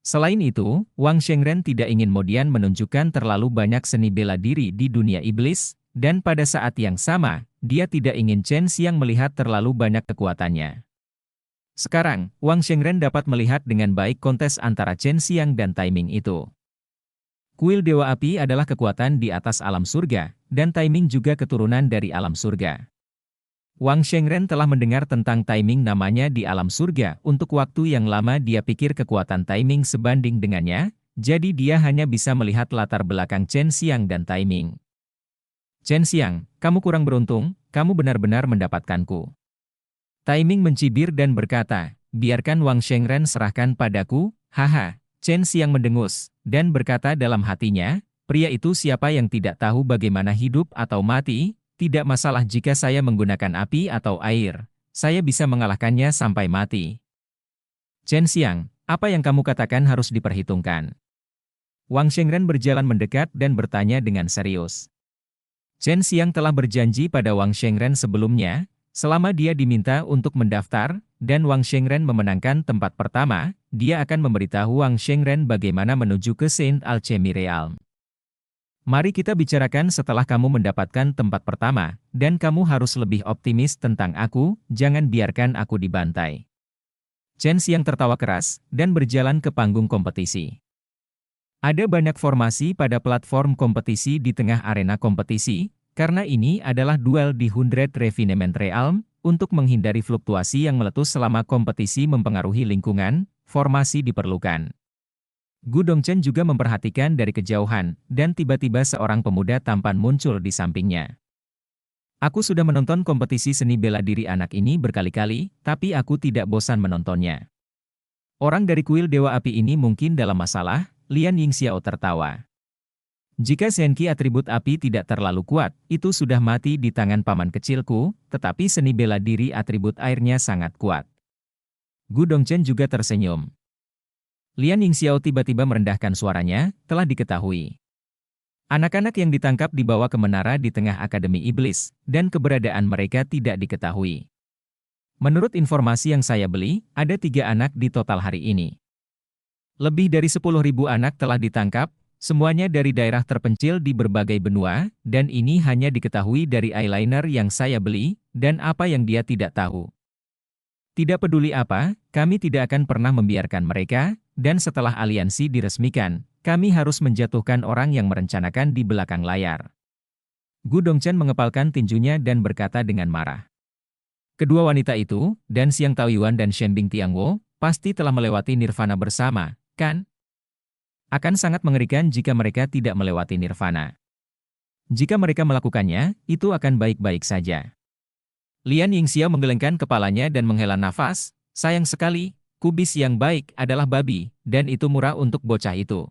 A: Selain itu, Wang Shengren tidak ingin Modian menunjukkan terlalu banyak seni bela diri di dunia iblis, dan pada saat yang sama, dia tidak ingin Chen Xiang melihat terlalu banyak kekuatannya. Sekarang, Wang Shengren dapat melihat dengan baik kontes antara Chen Xiang dan Taiming itu. Kuil Dewa Api adalah kekuatan di atas alam surga, dan Taiming juga keturunan dari alam surga. Wang Shengren telah mendengar tentang Taiming namanya di alam surga, untuk waktu yang lama dia pikir kekuatan Taiming sebanding dengannya, jadi dia hanya bisa melihat latar belakang Chen Xiang dan Taiming. Chen Xiang, kamu kurang beruntung, kamu benar-benar mendapatkanku. Taiming mencibir dan berkata, biarkan Wang Shengren serahkan padaku, haha. Chen Xiang mendengus, dan berkata dalam hatinya, pria itu siapa yang tidak tahu bagaimana hidup atau mati. Tidak masalah jika saya menggunakan api atau air, saya bisa mengalahkannya sampai mati. Chen Xiang, apa yang kamu katakan harus diperhitungkan. Wang Shengren berjalan mendekat dan bertanya dengan serius. Chen Xiang telah berjanji pada Wang Shengren sebelumnya, selama dia diminta untuk mendaftar, dan Wang Shengren memenangkan tempat pertama, dia akan memberitahu Wang Shengren bagaimana menuju ke Saint Alchemy Realm. Mari kita bicarakan setelah kamu mendapatkan tempat pertama, dan kamu harus lebih optimis tentang aku, jangan biarkan aku dibantai. Chen Xiang tertawa keras, dan berjalan ke panggung kompetisi. Ada banyak formasi pada platform kompetisi di tengah arena kompetisi, karena ini adalah duel di 100 Refinement Realm, untuk menghindari fluktuasi yang meletus selama kompetisi mempengaruhi lingkungan, formasi diperlukan. Gu Dongchen juga memperhatikan dari kejauhan, dan tiba-tiba seorang pemuda tampan muncul di sampingnya. Aku sudah menonton kompetisi seni bela diri anak ini berkali-kali, tapi aku tidak bosan menontonnya. Orang dari kuil Dewa Api ini mungkin dalam masalah, Lian Yingxiao tertawa. Jika Senki atribut api tidak terlalu kuat, itu sudah mati di tangan paman kecilku, tetapi seni bela diri atribut airnya sangat kuat. Gu Dongchen juga tersenyum. Lian Yingxiao tiba-tiba merendahkan suaranya, telah diketahui. Anak-anak yang ditangkap dibawa ke menara di tengah Akademi Iblis, dan keberadaan mereka tidak diketahui. Menurut informasi yang saya beli, ada 3 anak di total hari ini. Lebih dari 10.000 anak telah ditangkap, semuanya dari daerah terpencil di berbagai benua, dan ini hanya diketahui dari eyeliner yang saya beli, dan apa yang dia tidak tahu. Tidak peduli apa, kami tidak akan pernah membiarkan mereka, dan setelah aliansi diresmikan, kami harus menjatuhkan orang yang merencanakan di belakang layar. Gu Dongchen mengepalkan tinjunya dan berkata dengan marah. Kedua wanita itu, Dan Xiang Taoyuan dan Shenbing Tiangwo, pasti telah melewati nirvana bersama, kan? Akan sangat mengerikan jika mereka tidak melewati nirvana. Jika mereka melakukannya, itu akan baik-baik saja. Lian Yingxiao menggelengkan kepalanya dan menghela nafas, sayang sekali, kubis yang baik adalah babi, dan itu murah untuk bocah itu.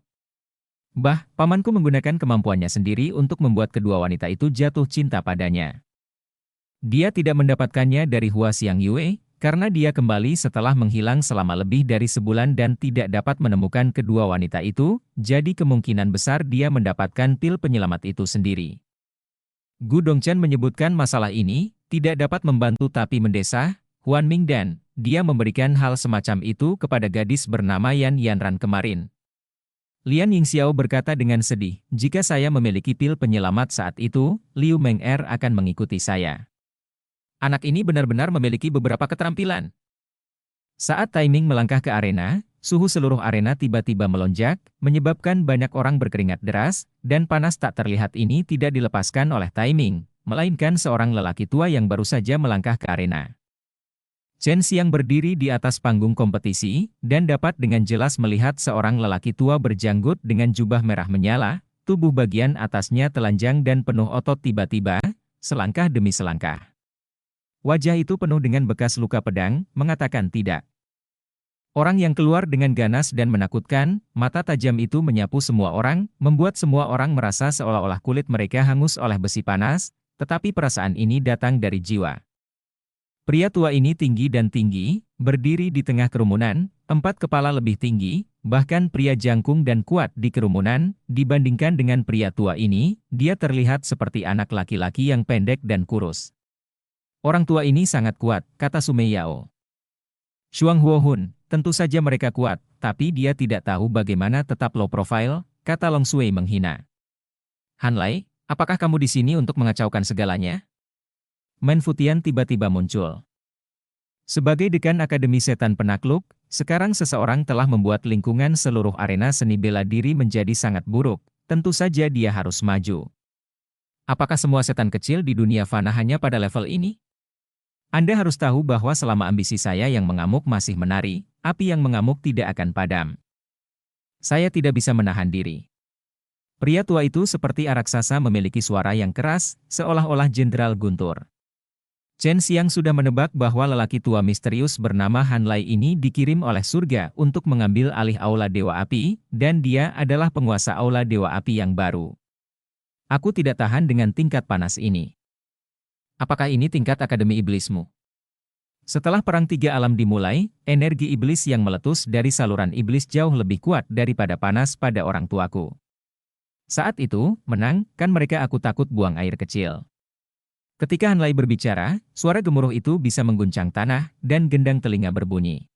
A: Pamanku menggunakan kemampuannya sendiri untuk membuat kedua wanita itu jatuh cinta padanya. Dia tidak mendapatkannya dari Hua Xiang Yue, karena dia kembali setelah menghilang selama lebih dari sebulan dan tidak dapat menemukan kedua wanita itu, jadi kemungkinan besar dia mendapatkan pil penyelamat itu sendiri. Gu Dongchen menyebutkan masalah ini, tidak dapat membantu tapi mendesah, Huan Mingdan, dia memberikan hal semacam itu kepada gadis bernama Yan Yanran kemarin. Lian Yingxiao berkata dengan sedih, jika saya memiliki pil penyelamat saat itu, Liu Meng'er akan mengikuti saya. Anak ini benar-benar memiliki beberapa keterampilan. Saat Taiming melangkah ke arena, suhu seluruh arena tiba-tiba melonjak, menyebabkan banyak orang berkeringat deras, dan panas tak terlihat ini tidak dilepaskan oleh Taiming, melainkan seorang lelaki tua yang baru saja melangkah ke arena. Chen Xiang berdiri di atas panggung kompetisi, dan dapat dengan jelas melihat seorang lelaki tua berjanggut dengan jubah merah menyala, tubuh bagian atasnya telanjang dan penuh otot tiba-tiba, selangkah demi selangkah. Wajah itu penuh dengan bekas luka pedang, mengatakan tidak. Orang yang keluar dengan ganas dan menakutkan, mata tajam itu menyapu semua orang, membuat semua orang merasa seolah-olah kulit mereka hangus oleh besi panas, tetapi perasaan ini datang dari jiwa. Pria tua ini tinggi dan tinggi, berdiri di tengah kerumunan, 4 kepala lebih tinggi, bahkan pria jangkung dan kuat di kerumunan, dibandingkan dengan pria tua ini, dia terlihat seperti anak laki-laki yang pendek dan kurus. Orang tua ini sangat kuat, kata Sumei Yao. Shuang Huohun, tentu saja mereka kuat, tapi dia tidak tahu bagaimana tetap low profile, kata Long Sui menghina. Hanlai, apakah kamu di sini untuk mengacaukan segalanya? Men Futian tiba-tiba muncul. Sebagai dekan Akademi Setan Penakluk, sekarang seseorang telah membuat lingkungan seluruh arena seni bela diri menjadi sangat buruk, tentu saja dia harus maju. Apakah semua setan kecil di dunia fana hanya pada level ini? Anda harus tahu bahwa selama ambisi saya yang mengamuk masih menari, api yang mengamuk tidak akan padam. Saya tidak bisa menahan diri. Pria tua itu seperti raksasa memiliki suara yang keras, seolah-olah Jenderal Guntur. Chen Xiang sudah menebak bahwa lelaki tua misterius bernama Han Lai ini dikirim oleh surga untuk mengambil alih Aula Dewa Api, dan dia adalah penguasa Aula Dewa Api yang baru. Aku tidak tahan dengan tingkat panas ini. Apakah ini tingkat Akademi Iblismu? Setelah Perang Tiga Alam dimulai, energi iblis yang meletus dari saluran iblis jauh lebih kuat daripada panas pada orang tuaku. Saat itu, menang, kan mereka aku takut buang air kecil. Ketika Han Lai berbicara, suara gemuruh itu bisa mengguncang tanah, dan gendang telinga berbunyi.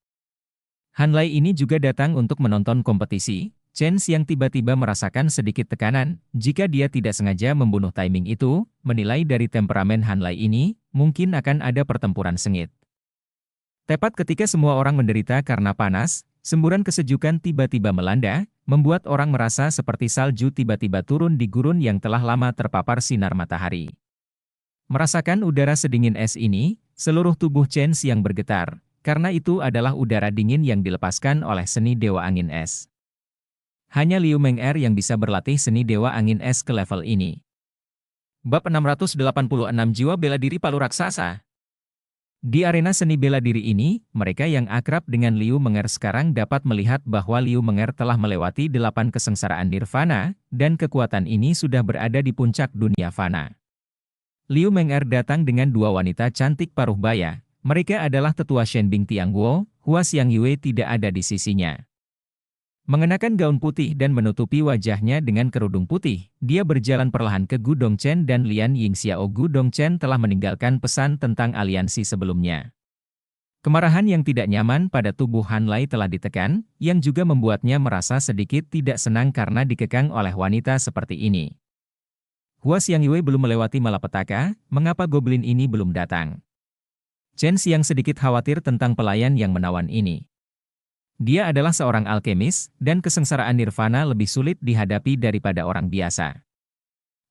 A: Han Lai ini juga datang untuk menonton kompetisi. Chen Xiang tiba-tiba merasakan sedikit tekanan, jika dia tidak sengaja membunuh timing itu, menilai dari temperamen Han Lai ini, mungkin akan ada pertempuran sengit. Tepat ketika semua orang menderita karena panas, semburan kesejukan tiba-tiba melanda, membuat orang merasa seperti salju tiba-tiba turun di gurun yang telah lama terpapar sinar matahari. Merasakan udara sedingin es ini, seluruh tubuh Chen Xiang bergetar, karena itu adalah udara dingin yang dilepaskan oleh seni Dewa Angin Es. Hanya Liu Meng'er yang bisa berlatih seni Dewa Angin Es ke level ini. Bab 686 Jiwa Bela Diri Palu Raksasa. Di arena seni bela diri ini, mereka yang akrab dengan Liu Meng'er sekarang dapat melihat bahwa Liu Meng'er telah melewati 8 kesengsaraan nirvana, dan kekuatan ini sudah berada di puncak dunia fana. Liu Meng'er datang dengan 2 wanita cantik paruh baya. Mereka adalah tetua Shenbing Tiangguo, Hua Xiangyue tidak ada di sisinya. Mengenakan gaun putih dan menutupi wajahnya dengan kerudung putih, dia berjalan perlahan ke Gu Dongchen dan Lian Yingxiao. Gu Dongchen telah meninggalkan pesan tentang aliansi sebelumnya. Kemarahan yang tidak nyaman pada tubuh Han Lai telah ditekan, yang juga membuatnya merasa sedikit tidak senang karena dikekang oleh wanita seperti ini. Hua Xiangyue belum melewati malapetaka, mengapa goblin ini belum datang? Chen Xiang sedikit khawatir tentang pelayan yang menawan ini. Dia adalah seorang alkemis, dan kesengsaraan nirvana lebih sulit dihadapi daripada orang biasa.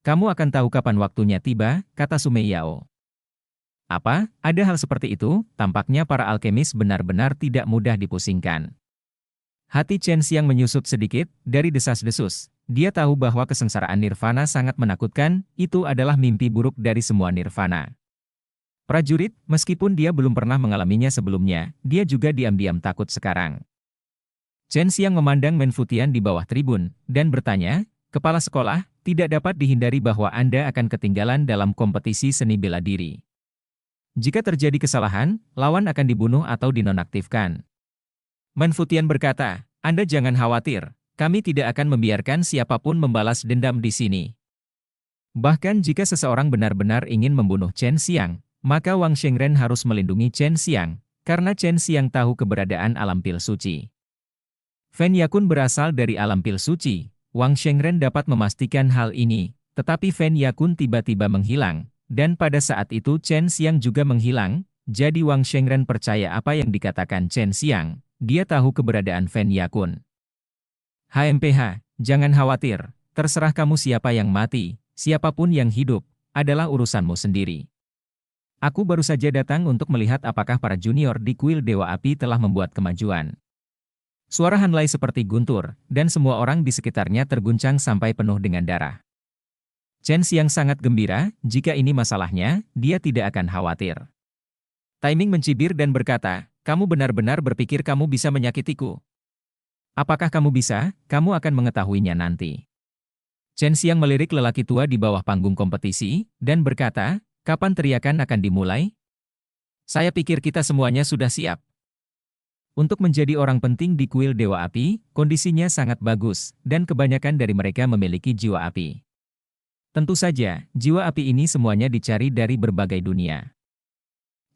A: Kamu akan tahu kapan waktunya tiba, kata Sumei Yao. Apa? Ada hal seperti itu? Tampaknya para alkemis benar-benar tidak mudah dipusingkan. Hati Chen Xiang menyusut sedikit, dari desas-desus. Dia tahu bahwa kesengsaraan nirvana sangat menakutkan, itu adalah mimpi buruk dari semua nirvana. Prajurit, meskipun dia belum pernah mengalaminya sebelumnya, dia juga diam-diam takut sekarang. Chen Xiang memandang Men Futian di bawah tribun, dan bertanya, Kepala sekolah, tidak dapat dihindari bahwa Anda akan ketinggalan dalam kompetisi seni bela diri. Jika terjadi kesalahan, lawan akan dibunuh atau dinonaktifkan. Men Futian berkata, Anda jangan khawatir, kami tidak akan membiarkan siapapun membalas dendam di sini. Bahkan jika seseorang benar-benar ingin membunuh Chen Xiang, maka Wang Shengren harus melindungi Chen Xiang, karena Chen Xiang tahu keberadaan alam pil suci. Fen Yakun berasal dari alam pil suci. Wang Shengren dapat memastikan hal ini, tetapi Fen Yakun tiba-tiba menghilang, dan pada saat itu Chen Xiang juga menghilang, jadi Wang Shengren percaya apa yang dikatakan Chen Xiang, dia tahu keberadaan Fen Yakun. HMPH, jangan khawatir, terserah kamu siapa yang mati, siapapun yang hidup, adalah urusanmu sendiri. Aku baru saja datang untuk melihat apakah para junior di kuil Dewa Api telah membuat kemajuan. Suara Han Lai seperti guntur, dan semua orang di sekitarnya terguncang sampai penuh dengan darah. Chen Xiang sangat gembira, jika ini masalahnya, dia tidak akan khawatir. Timing mencibir dan berkata, Kamu benar-benar berpikir kamu bisa menyakitiku? Apakah kamu bisa? Kamu akan mengetahuinya nanti. Chen Xiang melirik lelaki tua di bawah panggung kompetisi, dan berkata, kapan teriakan akan dimulai? Saya pikir kita semuanya sudah siap. Untuk menjadi orang penting di kuil Dewa Api, kondisinya sangat bagus, dan kebanyakan dari mereka memiliki jiwa api. Tentu saja, jiwa api ini semuanya dicari dari berbagai dunia.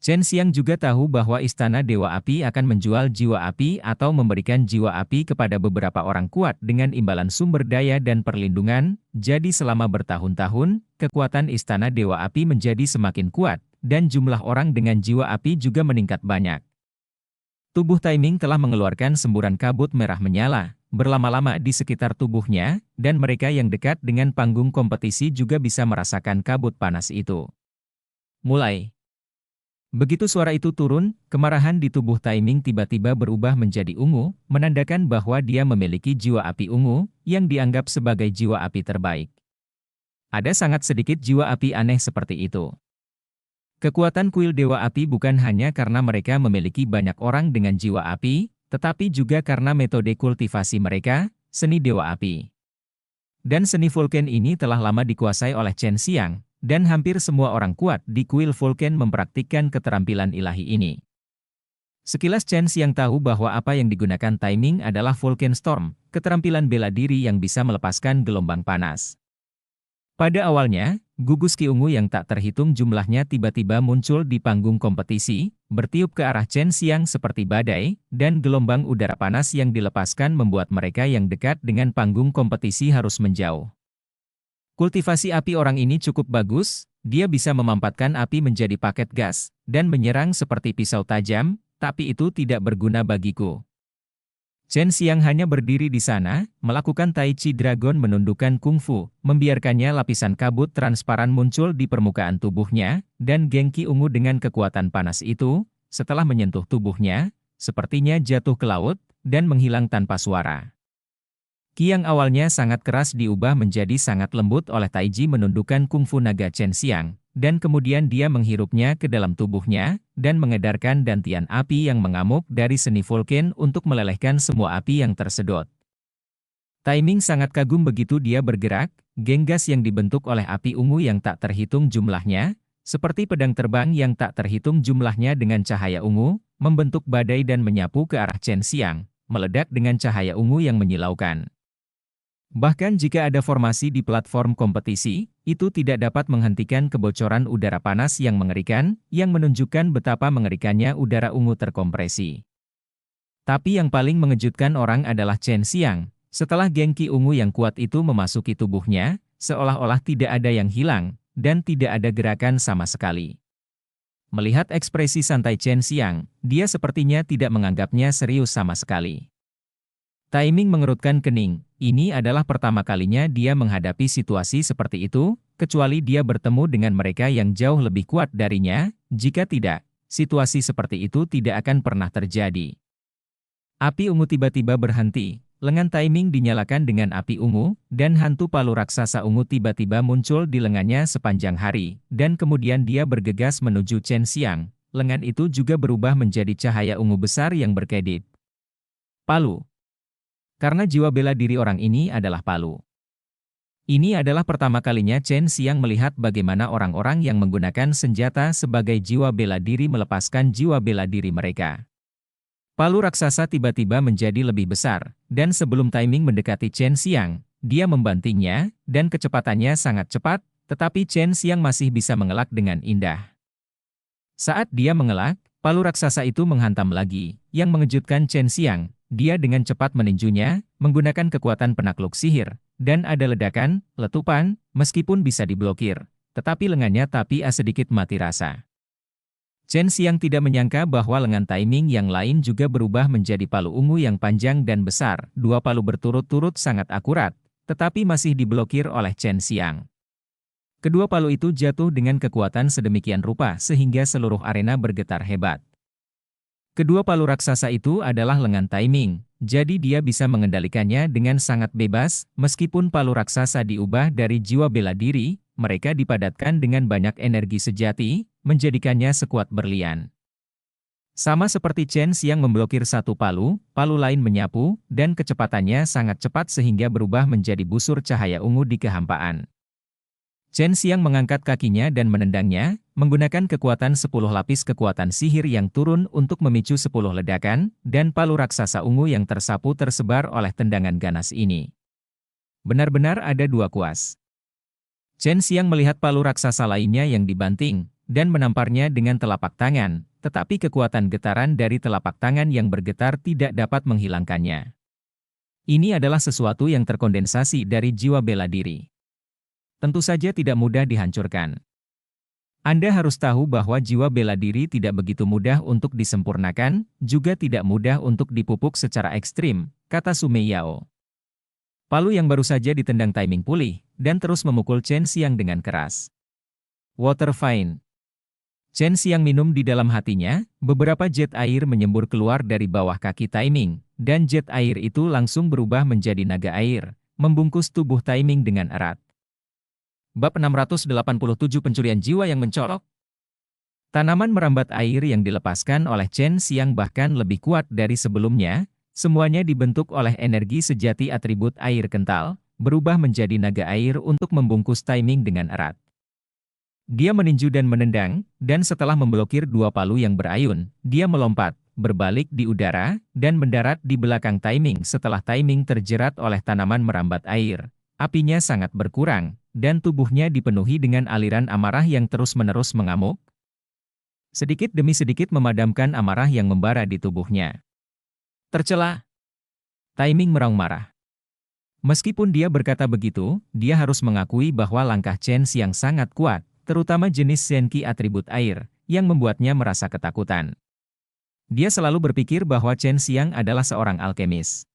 A: Chen Xiang juga tahu bahwa Istana Dewa Api akan menjual jiwa api atau memberikan jiwa api kepada beberapa orang kuat dengan imbalan sumber daya dan perlindungan, jadi selama bertahun-tahun, kekuatan Istana Dewa Api menjadi semakin kuat, dan jumlah orang dengan jiwa api juga meningkat banyak. Tubuh Taiming telah mengeluarkan semburan kabut merah menyala, berlama-lama di sekitar tubuhnya, dan mereka yang dekat dengan panggung kompetisi juga bisa merasakan kabut panas itu. Mulai. Begitu suara itu turun, kemarahan di tubuh Taiming tiba-tiba berubah menjadi ungu, menandakan bahwa dia memiliki jiwa api ungu, yang dianggap sebagai jiwa api terbaik. Ada sangat sedikit jiwa api aneh seperti itu. Kekuatan kuil Dewa Api bukan hanya karena mereka memiliki banyak orang dengan jiwa api, tetapi juga karena metode kultivasi mereka, seni Dewa Api. Dan seni Vulcan ini telah lama dikuasai oleh Chen Xiang, dan hampir semua orang kuat di kuil Vulcan mempraktikkan keterampilan ilahi ini. Sekilas Chen Xiang tahu bahwa apa yang digunakan Taiming adalah Vulcan Storm, keterampilan bela diri yang bisa melepaskan gelombang panas. Pada awalnya, gugus ki ungu yang tak terhitung jumlahnya tiba-tiba muncul di panggung kompetisi, bertiup ke arah Chen Xiang seperti badai, dan gelombang udara panas yang dilepaskan membuat mereka yang dekat dengan panggung kompetisi harus menjauh. Kultivasi api orang ini cukup bagus, dia bisa memampatkan api menjadi paket gas, dan menyerang seperti pisau tajam, tapi itu tidak berguna bagiku. Chen Xiang hanya berdiri di sana, melakukan Tai Chi Dragon menundukkan kungfu, membiarkannya lapisan kabut transparan muncul di permukaan tubuhnya, dan gengki ungu dengan kekuatan panas itu, setelah menyentuh tubuhnya, sepertinya jatuh ke laut, dan menghilang tanpa suara. Qi yang awalnya sangat keras diubah menjadi sangat lembut oleh Taiji menundukkan kungfu naga Chen Xiang, dan kemudian dia menghirupnya ke dalam tubuhnya, dan mengedarkan dantian api yang mengamuk dari seni Vulcan untuk melelehkan semua api yang tersedot. Taiming sangat kagum begitu dia bergerak, geng gas yang dibentuk oleh api ungu yang tak terhitung jumlahnya, seperti pedang terbang yang tak terhitung jumlahnya dengan cahaya ungu, membentuk badai dan menyapu ke arah Chen Xiang, meledak dengan cahaya ungu yang menyilaukan. Bahkan jika ada formasi di platform kompetisi, itu tidak dapat menghentikan kebocoran udara panas yang mengerikan, yang menunjukkan betapa mengerikannya udara ungu terkompresi. Tapi yang paling mengejutkan orang adalah Chen Xiang. Setelah gengki ungu yang kuat itu memasuki tubuhnya, seolah-olah tidak ada yang hilang, dan tidak ada gerakan sama sekali. Melihat ekspresi santai Chen Xiang, dia sepertinya tidak menganggapnya serius sama sekali. Taiming mengerutkan kening, ini adalah pertama kalinya dia menghadapi situasi seperti itu, kecuali dia bertemu dengan mereka yang jauh lebih kuat darinya, jika tidak, situasi seperti itu tidak akan pernah terjadi. Api ungu tiba-tiba berhenti, lengan Taiming dinyalakan dengan api ungu, dan hantu palu raksasa ungu tiba-tiba muncul di lengannya sepanjang hari, dan kemudian dia bergegas menuju Chen Xiang, lengan itu juga berubah menjadi cahaya ungu besar yang berkedip. Palu. Karena jiwa bela diri orang ini adalah palu. Ini adalah pertama kalinya Chen Xiang melihat bagaimana orang-orang yang menggunakan senjata sebagai jiwa bela diri melepaskan jiwa bela diri mereka. Palu raksasa tiba-tiba menjadi lebih besar, dan sebelum Taiming mendekati Chen Xiang, dia membantingnya, dan kecepatannya sangat cepat, tetapi Chen Xiang masih bisa mengelak dengan indah. Saat dia mengelak, palu raksasa itu menghantam lagi, yang mengejutkan Chen Xiang. Dia dengan cepat meninjunya, menggunakan kekuatan penakluk sihir, dan ada ledakan, letupan, meskipun bisa diblokir, tetapi lengannya sedikit mati rasa. Chen Xiang tidak menyangka bahwa lengan Taiming yang lain juga berubah menjadi palu ungu yang panjang dan besar, dua palu berturut-turut sangat akurat, tetapi masih diblokir oleh Chen Xiang. Kedua palu itu jatuh dengan kekuatan sedemikian rupa sehingga seluruh arena bergetar hebat. Kedua palu raksasa itu adalah lengan Taiming, jadi dia bisa mengendalikannya dengan sangat bebas, meskipun palu raksasa diubah dari jiwa bela diri, mereka dipadatkan dengan banyak energi sejati, menjadikannya sekuat berlian. Sama seperti Chen Xiang memblokir satu palu, palu lain menyapu, dan kecepatannya sangat cepat sehingga berubah menjadi busur cahaya ungu di kehampaan. Chen Xiang mengangkat kakinya dan menendangnya, menggunakan kekuatan 10 lapis kekuatan sihir yang turun untuk memicu 10 ledakan, dan palu raksasa ungu yang tersapu tersebar oleh tendangan ganas ini. Benar-benar ada dua kuas. Chen Xiang melihat palu raksasa lainnya yang dibanting, dan menamparnya dengan telapak tangan, tetapi kekuatan getaran dari telapak tangan yang bergetar tidak dapat menghilangkannya. Ini adalah sesuatu yang terkondensasi dari jiwa bela diri. Tentu saja tidak mudah dihancurkan. Anda harus tahu bahwa jiwa bela diri tidak begitu mudah untuk disempurnakan, juga tidak mudah untuk dipupuk secara ekstrim, kata Sumei Yao. Palu yang baru saja ditendang timing pulih, dan terus memukul Chen Xiang dengan keras. Water Fine. Chen Xiang minum di dalam hatinya, beberapa jet air menyembur keluar dari bawah kaki timing, dan jet air itu langsung berubah menjadi naga air, membungkus tubuh timing dengan erat. Bab 687 Pencurian Jiwa yang Mencolok. Tanaman merambat air yang dilepaskan oleh Chen Xiang bahkan lebih kuat dari sebelumnya, semuanya dibentuk oleh energi sejati atribut air kental, berubah menjadi naga air untuk membungkus timing dengan erat. Dia meninju dan menendang, dan setelah memblokir dua palu yang berayun, dia melompat, berbalik di udara, dan mendarat di belakang timing setelah timing terjerat oleh tanaman merambat air. Apinya sangat berkurang, dan tubuhnya dipenuhi dengan aliran amarah yang terus-menerus mengamuk. Sedikit demi sedikit memadamkan amarah yang membara di tubuhnya. Tercela. Timing meraung marah. Meskipun dia berkata begitu, dia harus mengakui bahwa langkah Chen Xiang sangat kuat, terutama jenis Senki atribut air, yang membuatnya merasa ketakutan. Dia selalu berpikir bahwa Chen Xiang adalah seorang alkemis.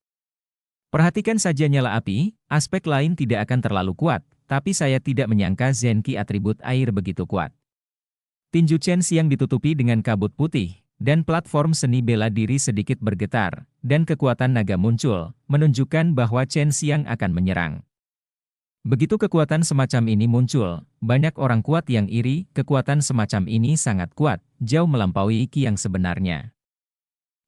A: Perhatikan saja nyala api, aspek lain tidak akan terlalu kuat, tapi saya tidak menyangka Zenki atribut air begitu kuat. Tinju Chen Xiang ditutupi dengan kabut putih, dan platform seni bela diri sedikit bergetar, dan kekuatan naga muncul, menunjukkan bahwa Chen Xiang akan menyerang. Begitu kekuatan semacam ini muncul, banyak orang kuat yang iri, kekuatan semacam ini sangat kuat, jauh melampaui Qi yang sebenarnya.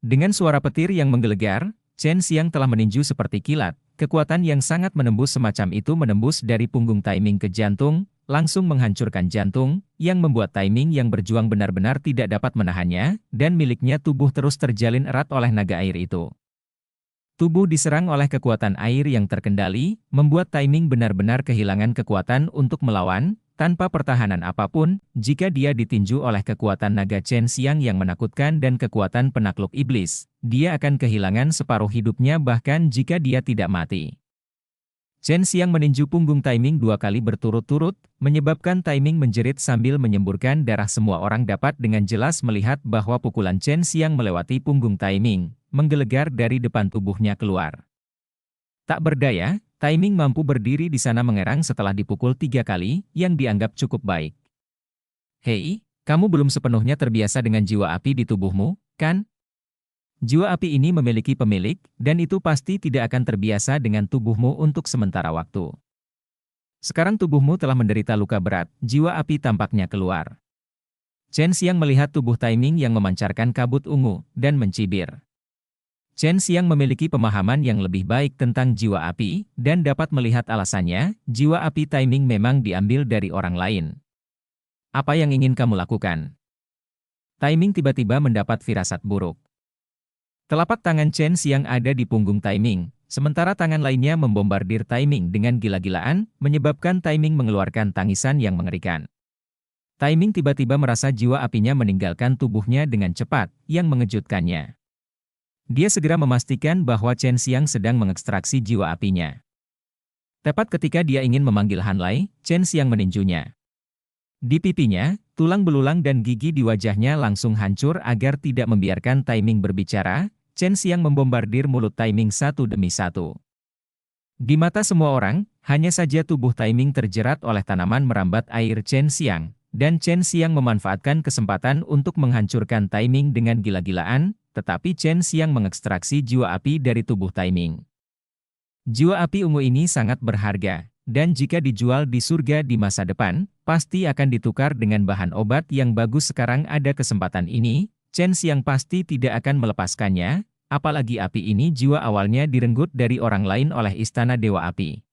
A: Dengan suara petir yang menggelegar, Chen Xiang telah meninju seperti kilat, kekuatan yang sangat menembus semacam itu menembus dari punggung timing ke jantung, langsung menghancurkan jantung, yang membuat timing yang berjuang benar-benar tidak dapat menahannya, dan miliknya tubuh terus terjalin erat oleh naga air itu. Tubuh diserang oleh kekuatan air yang terkendali, membuat timing benar-benar kehilangan kekuatan untuk melawan, tanpa pertahanan apapun, jika dia ditinju oleh kekuatan naga Chen Xiang yang menakutkan dan kekuatan penakluk iblis, dia akan kehilangan separuh hidupnya bahkan jika dia tidak mati. Chen Xiang meninju punggung timing 2 kali berturut-turut, menyebabkan timing menjerit sambil menyemburkan darah. Semua orang dapat dengan jelas melihat bahwa pukulan Chen Xiang melewati punggung timing, menggelegar dari depan tubuhnya keluar. Tak berdaya, timing mampu berdiri di sana mengerang setelah dipukul 3 kali, yang dianggap cukup baik. Hei, kamu belum sepenuhnya terbiasa dengan jiwa api di tubuhmu, kan? Jiwa api ini memiliki pemilik, dan itu pasti tidak akan terbiasa dengan tubuhmu untuk sementara waktu. Sekarang tubuhmu telah menderita luka berat, jiwa api tampaknya keluar. Chen Xiang melihat tubuh timing yang memancarkan kabut ungu, dan mencibir. Chen Xiang memiliki pemahaman yang lebih baik tentang jiwa api, dan dapat melihat alasannya, jiwa api timing memang diambil dari orang lain. Apa yang ingin kamu lakukan? Timing tiba-tiba mendapat firasat buruk. Telapak tangan Chen Xiang ada di punggung timing, sementara tangan lainnya membombardir timing dengan gila-gilaan, menyebabkan timing mengeluarkan tangisan yang mengerikan. Timing tiba-tiba merasa jiwa apinya meninggalkan tubuhnya dengan cepat, yang mengejutkannya. Dia segera memastikan bahwa Chen Xiang sedang mengekstraksi jiwa apinya. Tepat ketika dia ingin memanggil Han Lai, Chen Xiang meninjunya. Di pipinya, tulang belulang dan gigi di wajahnya langsung hancur agar tidak membiarkan timing berbicara. Chen Xiang membombardir mulut timing satu demi satu. Di mata semua orang, hanya saja tubuh timing terjerat oleh tanaman merambat air Chen Xiang, dan Chen Xiang memanfaatkan kesempatan untuk menghancurkan timing dengan gila-gilaan, tetapi Chen Xiang mengekstraksi jiwa api dari tubuh timing. Jiwa api ungu ini sangat berharga, dan jika dijual di surga di masa depan, pasti akan ditukar dengan bahan obat yang bagus. Sekarang ada kesempatan ini, Chen Xiang pasti tidak akan melepaskannya, apalagi api ini jiwa awalnya direnggut dari orang lain oleh Istana Dewa Api.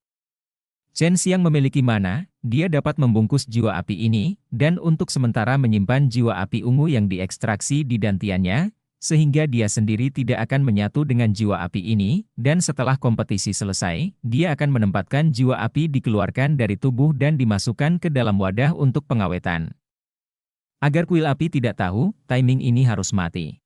A: Chen Xiang memiliki mana, dia dapat membungkus jiwa api ini, dan untuk sementara menyimpan jiwa api ungu yang diekstraksi di dantiannya, sehingga dia sendiri tidak akan menyatu dengan jiwa api ini, dan setelah kompetisi selesai, dia akan menempatkan jiwa api dikeluarkan dari tubuh dan dimasukkan ke dalam wadah untuk pengawetan. Agar kuil api tidak tahu, timing ini harus mati.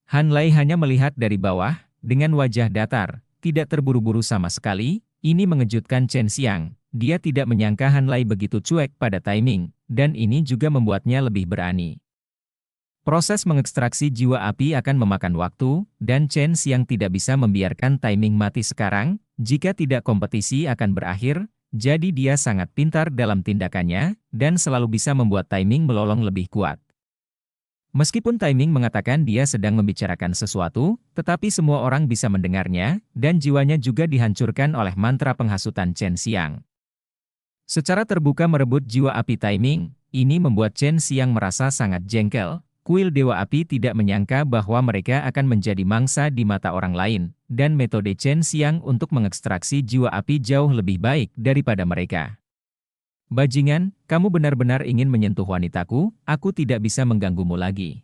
A: Han Lai hanya melihat dari bawah, dengan wajah datar, tidak terburu-buru sama sekali. Ini mengejutkan Chen Xiang, dia tidak menyangka Han Lai begitu cuek pada timing, dan ini juga membuatnya lebih berani. Proses mengekstraksi jiwa api akan memakan waktu, dan Chen Xiang tidak bisa membiarkan timing mati sekarang, jika tidak kompetisi akan berakhir, jadi dia sangat pintar dalam tindakannya, dan selalu bisa membuat timing melolong lebih kuat. Meskipun timing mengatakan dia sedang membicarakan sesuatu, tetapi semua orang bisa mendengarnya, dan jiwanya juga dihancurkan oleh mantra penghasutan Chen Xiang. Secara terbuka merebut jiwa api timing, ini membuat Chen Xiang merasa sangat jengkel. Kuil Dewa Api tidak menyangka bahwa mereka akan menjadi mangsa di mata orang lain, dan metode Chen Xiang untuk mengekstraksi jiwa api jauh lebih baik daripada mereka. Bajingan, kamu benar-benar ingin menyentuh wanitaku, aku tidak bisa mengganggumu lagi.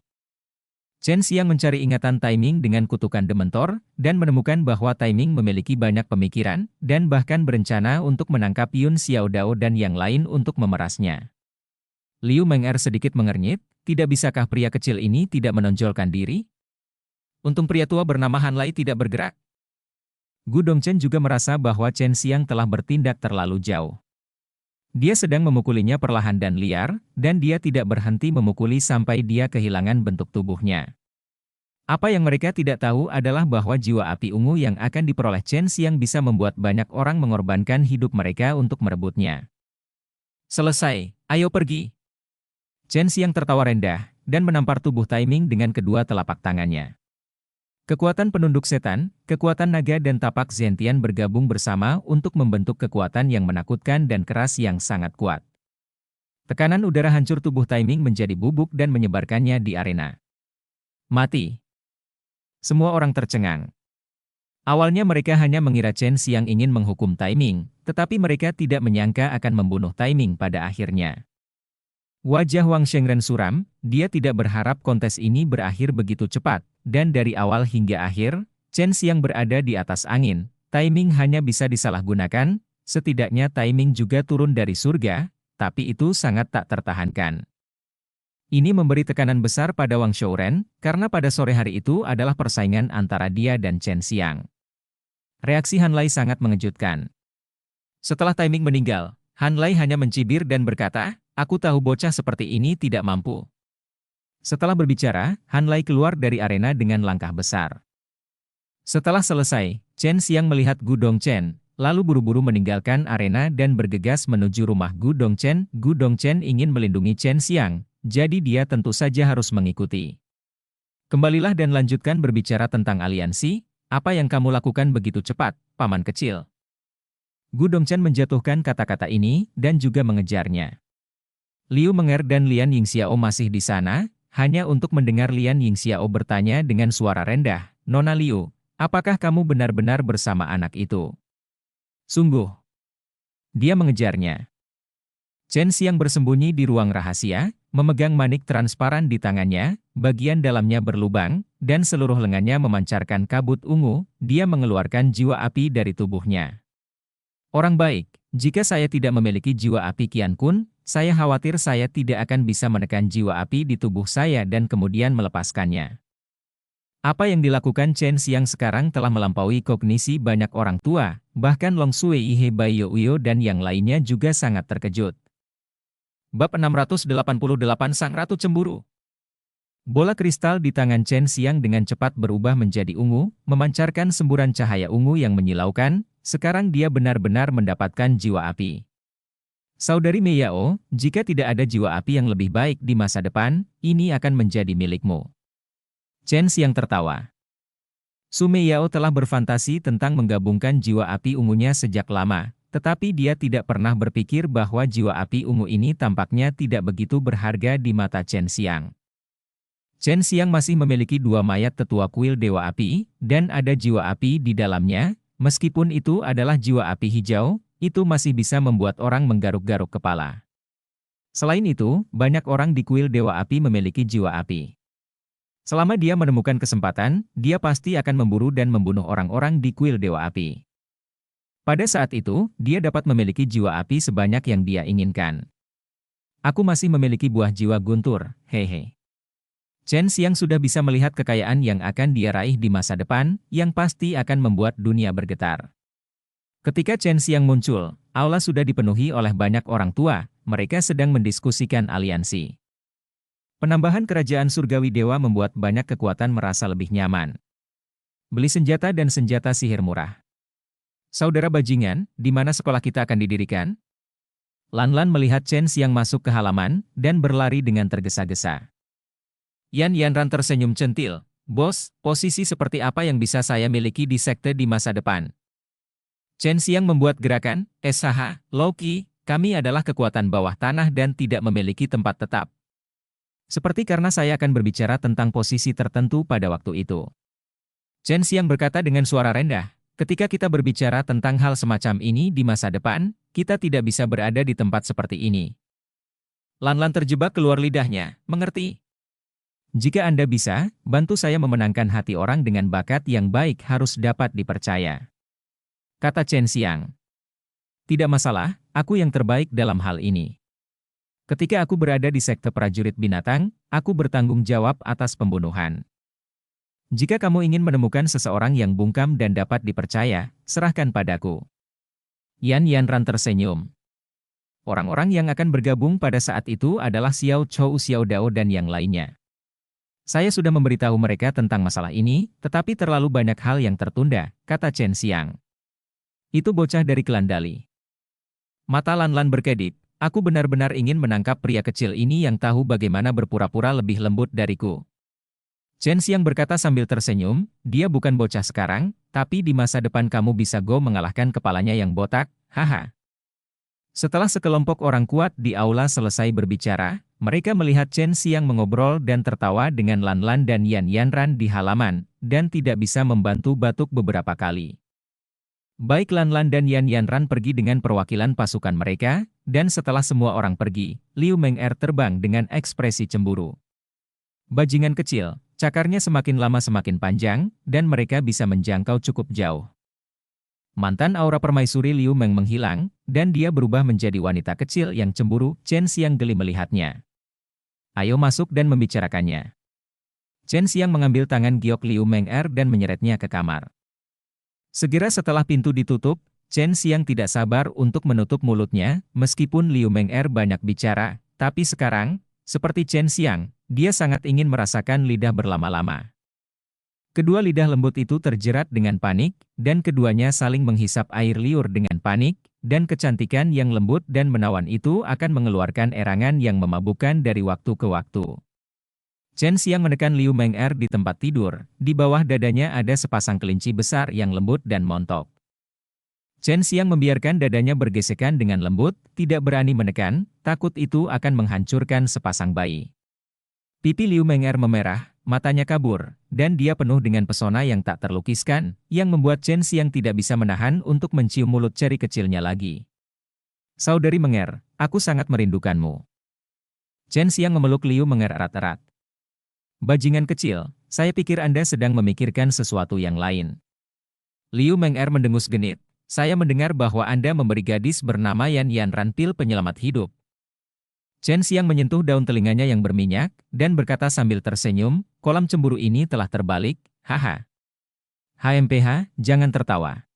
A: Chen Xiang mencari ingatan timing dengan kutukan Dementor, dan menemukan bahwa timing memiliki banyak pemikiran, dan bahkan berencana untuk menangkap Yun Xiao Dao dan yang lain untuk memerasnya. Liu Meng'er sedikit mengernyit, tidak bisakah pria kecil ini tidak menonjolkan diri? Untung pria tua bernama Han Lai tidak bergerak. Gu Dongchen juga merasa bahwa Chen Xiang telah bertindak terlalu jauh. Dia sedang memukulinya perlahan dan liar, dan dia tidak berhenti memukuli sampai dia kehilangan bentuk tubuhnya. Apa yang mereka tidak tahu adalah bahwa jiwa api ungu yang akan diperoleh Chen Xiang bisa membuat banyak orang mengorbankan hidup mereka untuk merebutnya. Selesai, ayo pergi. Chen Xiang tertawa rendah, dan menampar tubuh timing dengan kedua telapak tangannya. Kekuatan penunduk setan, kekuatan naga dan tapak Zentian bergabung bersama untuk membentuk kekuatan yang menakutkan dan keras yang sangat kuat. Tekanan udara hancur tubuh timing menjadi bubuk dan menyebarkannya di arena. Mati. Semua orang tercengang. Awalnya mereka hanya mengira Chen Xiang ingin menghukum timing, tetapi mereka tidak menyangka akan membunuh timing pada akhirnya. Wajah Wang Shengren suram, dia tidak berharap kontes ini berakhir begitu cepat, dan dari awal hingga akhir, Chen Xiang berada di atas angin, timing hanya bisa disalahgunakan, setidaknya timing juga turun dari surga, tapi itu sangat tak tertahankan. Ini memberi tekanan besar pada Wang Shouren, karena pada sore hari itu adalah persaingan antara dia dan Chen Xiang. Reaksi Han Lai sangat mengejutkan. Setelah timing meninggal, Han Lai hanya mencibir dan berkata, aku tahu bocah seperti ini tidak mampu. Setelah berbicara, Han Lai keluar dari arena dengan langkah besar. Setelah selesai, Chen Xiang melihat Gu Dongchen, lalu buru-buru meninggalkan arena dan bergegas menuju rumah Gu Dongchen. Gu Dongchen ingin melindungi Chen Xiang, jadi dia tentu saja harus mengikuti. Kembalilah dan lanjutkan berbicara tentang aliansi, apa yang kamu lakukan begitu cepat, paman kecil. Gu Dongchen menjatuhkan kata-kata ini, dan juga mengejarnya. Liu Meng'er dan Lian Yingxiao masih di sana, hanya untuk mendengar Lian Yingxiao bertanya dengan suara rendah, Nona Liu, apakah kamu benar-benar bersama anak itu? Sungguh. Dia mengejarnya. Chen Xiang bersembunyi di ruang rahasia, memegang manik transparan di tangannya, bagian dalamnya berlubang, dan seluruh lengannya memancarkan kabut ungu, dia mengeluarkan jiwa api dari tubuhnya. Orang baik, jika saya tidak memiliki jiwa api Qian Kun, saya khawatir saya tidak akan bisa menekan jiwa api di tubuh saya dan kemudian melepaskannya. Apa yang dilakukan Chen Xiang sekarang telah melampaui kognisi banyak orang tua, bahkan Long Sui Ihe Bai Youyo dan yang lainnya juga sangat terkejut. Bab 688 Sang Ratu Cemburu. Bola kristal di tangan Chen Xiang dengan cepat berubah menjadi ungu, memancarkan semburan cahaya ungu yang menyilaukan. Sekarang dia benar-benar mendapatkan jiwa api. Saudari Mei Yao, jika tidak ada jiwa api yang lebih baik di masa depan, ini akan menjadi milikmu. Chen Xiang tertawa. Su Mei Yao telah berfantasi tentang menggabungkan jiwa api ungunya sejak lama, tetapi dia tidak pernah berpikir bahwa jiwa api ungu ini tampaknya tidak begitu berharga di mata Chen Xiang. Chen Xiang masih memiliki dua mayat tetua kuil Dewa Api, dan ada jiwa api di dalamnya. Meskipun itu adalah jiwa api hijau, itu masih bisa membuat orang menggaruk-garuk kepala. Selain itu, banyak orang di kuil Dewa Api memiliki jiwa api. Selama dia menemukan kesempatan, dia pasti akan memburu dan membunuh orang-orang di kuil Dewa Api. Pada saat itu, dia dapat memiliki jiwa api sebanyak yang dia inginkan. Aku masih memiliki buah jiwa guntur, hehe. Chen Xiang sudah bisa melihat kekayaan yang akan dia raih di masa depan, yang pasti akan membuat dunia bergetar. Ketika Chen Xiang muncul, aula sudah dipenuhi oleh banyak orang tua, mereka sedang mendiskusikan aliansi. Penambahan kerajaan surgawi dewa membuat banyak kekuatan merasa lebih nyaman. Beli senjata dan senjata sihir murah. Saudara bajingan, di mana sekolah kita akan didirikan? Lan melihat Chen Xiang masuk ke halaman, dan berlari dengan tergesa-gesa. Yan Yanran tersenyum centil. Bos, posisi seperti apa yang bisa saya miliki di sekte di masa depan? Chen Xiang membuat gerakan, SHH, Loki, kami adalah kekuatan bawah tanah dan tidak memiliki tempat tetap. Seperti karena saya akan berbicara tentang posisi tertentu pada waktu itu. Chen Xiang berkata dengan suara rendah, ketika kita berbicara tentang hal semacam ini di masa depan, kita tidak bisa berada di tempat seperti ini. Lan terjebak keluar lidahnya, mengerti? Jika Anda bisa, bantu saya memenangkan hati orang dengan bakat yang baik harus dapat dipercaya. Kata Chen Xiang. Tidak masalah, aku yang terbaik dalam hal ini. Ketika aku berada di sekte prajurit binatang, aku bertanggung jawab atas pembunuhan. Jika kamu ingin menemukan seseorang yang bungkam dan dapat dipercaya, serahkan padaku. Yan Yanran tersenyum. Orang-orang yang akan bergabung pada saat itu adalah Xiao Chou, Xiao Dao dan yang lainnya. Saya sudah memberitahu mereka tentang masalah ini, tetapi terlalu banyak hal yang tertunda, kata Chen Xiang. Itu bocah dari klan Dali. Mata Lan berkedip, aku benar-benar ingin menangkap pria kecil ini yang tahu bagaimana berpura-pura lebih lembut dariku. Chen Xiang berkata sambil tersenyum, dia bukan bocah sekarang, tapi di masa depan kamu bisa mengalahkan kepalanya yang botak, haha. Setelah sekelompok orang kuat di aula selesai berbicara, mereka melihat Chen Xiang mengobrol dan tertawa dengan Lan dan Yan Yanran di halaman, dan tidak bisa membantu batuk beberapa kali. Baik Lan dan Yan Yanran pergi dengan perwakilan pasukan mereka, dan setelah semua orang pergi, Liu Meng'er terbang dengan ekspresi cemburu. Bajingan kecil, cakarnya semakin lama semakin panjang, dan mereka bisa menjangkau cukup jauh. Mantan aura permaisuri Liu Meng menghilang, dan dia berubah menjadi wanita kecil yang cemburu. Chen Xiang geli melihatnya. Ayo masuk dan membicarakannya. Chen Xiang mengambil tangan giok Liu Meng'er dan menyeretnya ke kamar. Segera setelah pintu ditutup, Chen Xiang tidak sabar untuk menutup mulutnya, meskipun Liu Meng'er banyak bicara, tapi sekarang, seperti Chen Xiang, dia sangat ingin merasakan lidah berlama-lama. Kedua lidah lembut itu terjerat dengan panik, dan keduanya saling menghisap air liur dengan panik, dan kecantikan yang lembut dan menawan itu akan mengeluarkan erangan yang memabukkan dari waktu ke waktu. Chen Xiang menekan Liu Meng'er di tempat tidur, di bawah dadanya ada sepasang kelinci besar yang lembut dan montok. Chen Xiang membiarkan dadanya bergesekan dengan lembut, tidak berani menekan, takut itu akan menghancurkan sepasang bayi. Pipi Liu Meng'er memerah, matanya kabur, dan dia penuh dengan pesona yang tak terlukiskan, yang membuat Chen Xiang tidak bisa menahan untuk mencium mulut ceri kecilnya lagi. Saudari Meng'er, aku sangat merindukanmu. Chen Xiang memeluk Liu Meng'er erat-erat. Bajingan kecil, saya pikir Anda sedang memikirkan sesuatu yang lain. Liu Meng'er mendengus genit. Saya mendengar bahwa Anda memberi gadis bernama Yan Yanran pil penyelamat hidup. Chen Xiang menyentuh daun telinganya yang berminyak, dan berkata sambil tersenyum, kolam cemburu ini telah terbalik, haha. HMPH, jangan tertawa.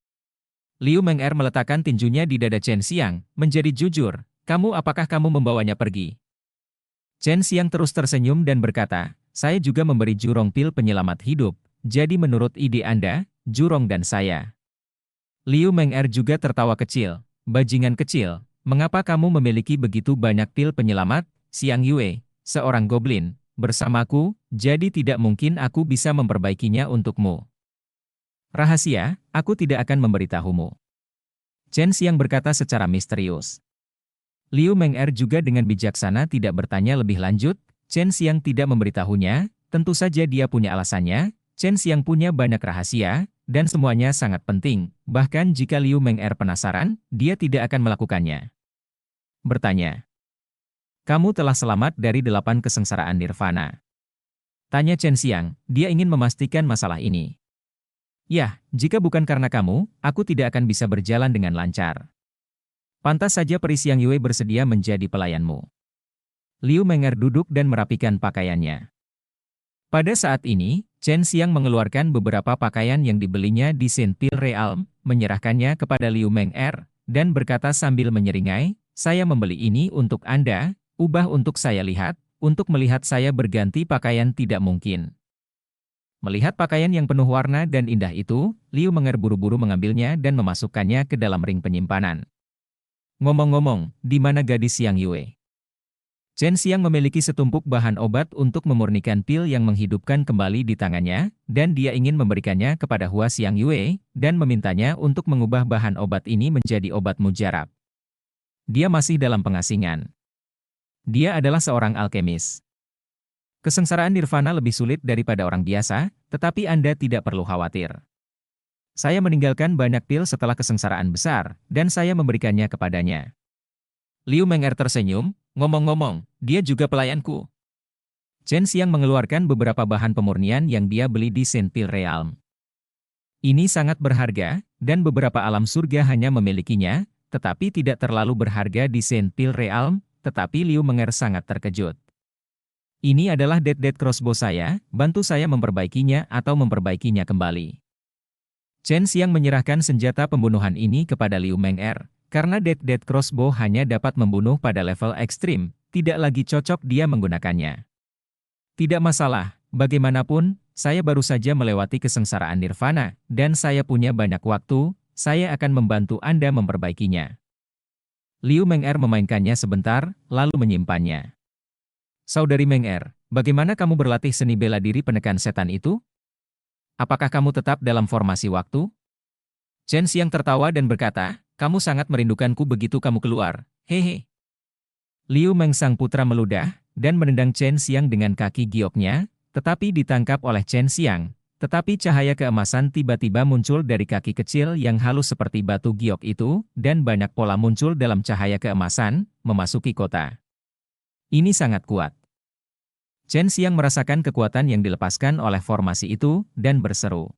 A: Liu Meng'er meletakkan tinjunya di dada Chen Xiang, menjadi jujur, apakah kamu membawanya pergi? Chen Xiang terus tersenyum dan berkata, saya juga memberi Jurong pil penyelamat hidup, jadi menurut ide Anda, Jurong dan saya. Liu Meng'er juga tertawa kecil, bajingan kecil. Mengapa kamu memiliki begitu banyak pil penyelamat, Xiang Yue, seorang goblin, bersamaku, jadi tidak mungkin aku bisa memperbaikinya untukmu. Rahasia, aku tidak akan memberitahumu. Chen Xiang berkata secara misterius. Liu Meng'er juga dengan bijaksana tidak bertanya lebih lanjut, Chen Xiang tidak memberitahunya, tentu saja dia punya alasannya. Chen Xiang punya banyak rahasia, dan semuanya sangat penting. Bahkan jika Liu Meng'er penasaran, dia tidak akan melakukannya. Bertanya, kamu telah selamat dari 8 kesengsaraan nirvana. Tanya Chen Xiang, dia ingin memastikan masalah ini. Ya, jika bukan karena kamu, aku tidak akan bisa berjalan dengan lancar. Pantas saja peri Xiang Yue bersedia menjadi pelayanmu. Liu Meng'er duduk dan merapikan pakaiannya. Pada saat ini, Chen Xiang mengeluarkan beberapa pakaian yang dibelinya di Saint Pil Realm, menyerahkannya kepada Liu Meng'er, dan berkata sambil menyeringai, saya membeli ini untuk Anda, ubah untuk saya lihat, untuk melihat saya berganti pakaian tidak mungkin. Melihat pakaian yang penuh warna dan indah itu, Liu Meng'er buru-buru mengambilnya dan memasukkannya ke dalam ring penyimpanan. Ngomong-ngomong, di mana gadis Xiang Yue? Chen Xiang memiliki setumpuk bahan obat untuk memurnikan pil yang menghidupkan kembali di tangannya, dan dia ingin memberikannya kepada Hua Xiang Yue, dan memintanya untuk mengubah bahan obat ini menjadi obat mujarab. Dia masih dalam pengasingan. Dia adalah seorang alkemis. Kesengsaraan nirvana lebih sulit daripada orang biasa, tetapi Anda tidak perlu khawatir. Saya meninggalkan banyak pil setelah kesengsaraan besar, dan saya memberikannya kepadanya. Liu Meng'er tersenyum, ngomong-ngomong, dia juga pelayanku. Chen Xiang mengeluarkan beberapa bahan pemurnian yang dia beli di Saint Pil Realm. Ini sangat berharga, dan beberapa alam surga hanya memilikinya, tetapi tidak terlalu berharga di Saint Pil Realm, tetapi Liu Meng'er sangat terkejut. Ini adalah Dead Crossbow saya, bantu saya memperbaikinya atau memperbaikinya kembali. Chen Xiang menyerahkan senjata pembunuhan ini kepada Liu Meng'er. Karena Dead Crossbow hanya dapat membunuh pada level ekstrim, tidak lagi cocok dia menggunakannya. Tidak masalah, bagaimanapun, saya baru saja melewati kesengsaraan nirvana, dan saya punya banyak waktu, saya akan membantu Anda memperbaikinya. Liu Meng'er memainkannya sebentar, lalu menyimpannya. Saudari Meng'er, bagaimana kamu berlatih seni bela diri penekan setan itu? Apakah kamu tetap dalam formasi waktu? Chen Xiang tertawa dan berkata, kamu sangat merindukanku begitu kamu keluar, hehe. Liu Meng sang putra meludah, dan menendang Chen Xiang dengan kaki gioknya, tetapi ditangkap oleh Chen Xiang. Tetapi cahaya keemasan tiba-tiba muncul dari kaki kecil yang halus seperti batu giok itu, dan banyak pola muncul dalam cahaya keemasan, memasuki kota. Ini sangat kuat. Chen Xiang merasakan kekuatan yang dilepaskan oleh formasi itu, dan berseru.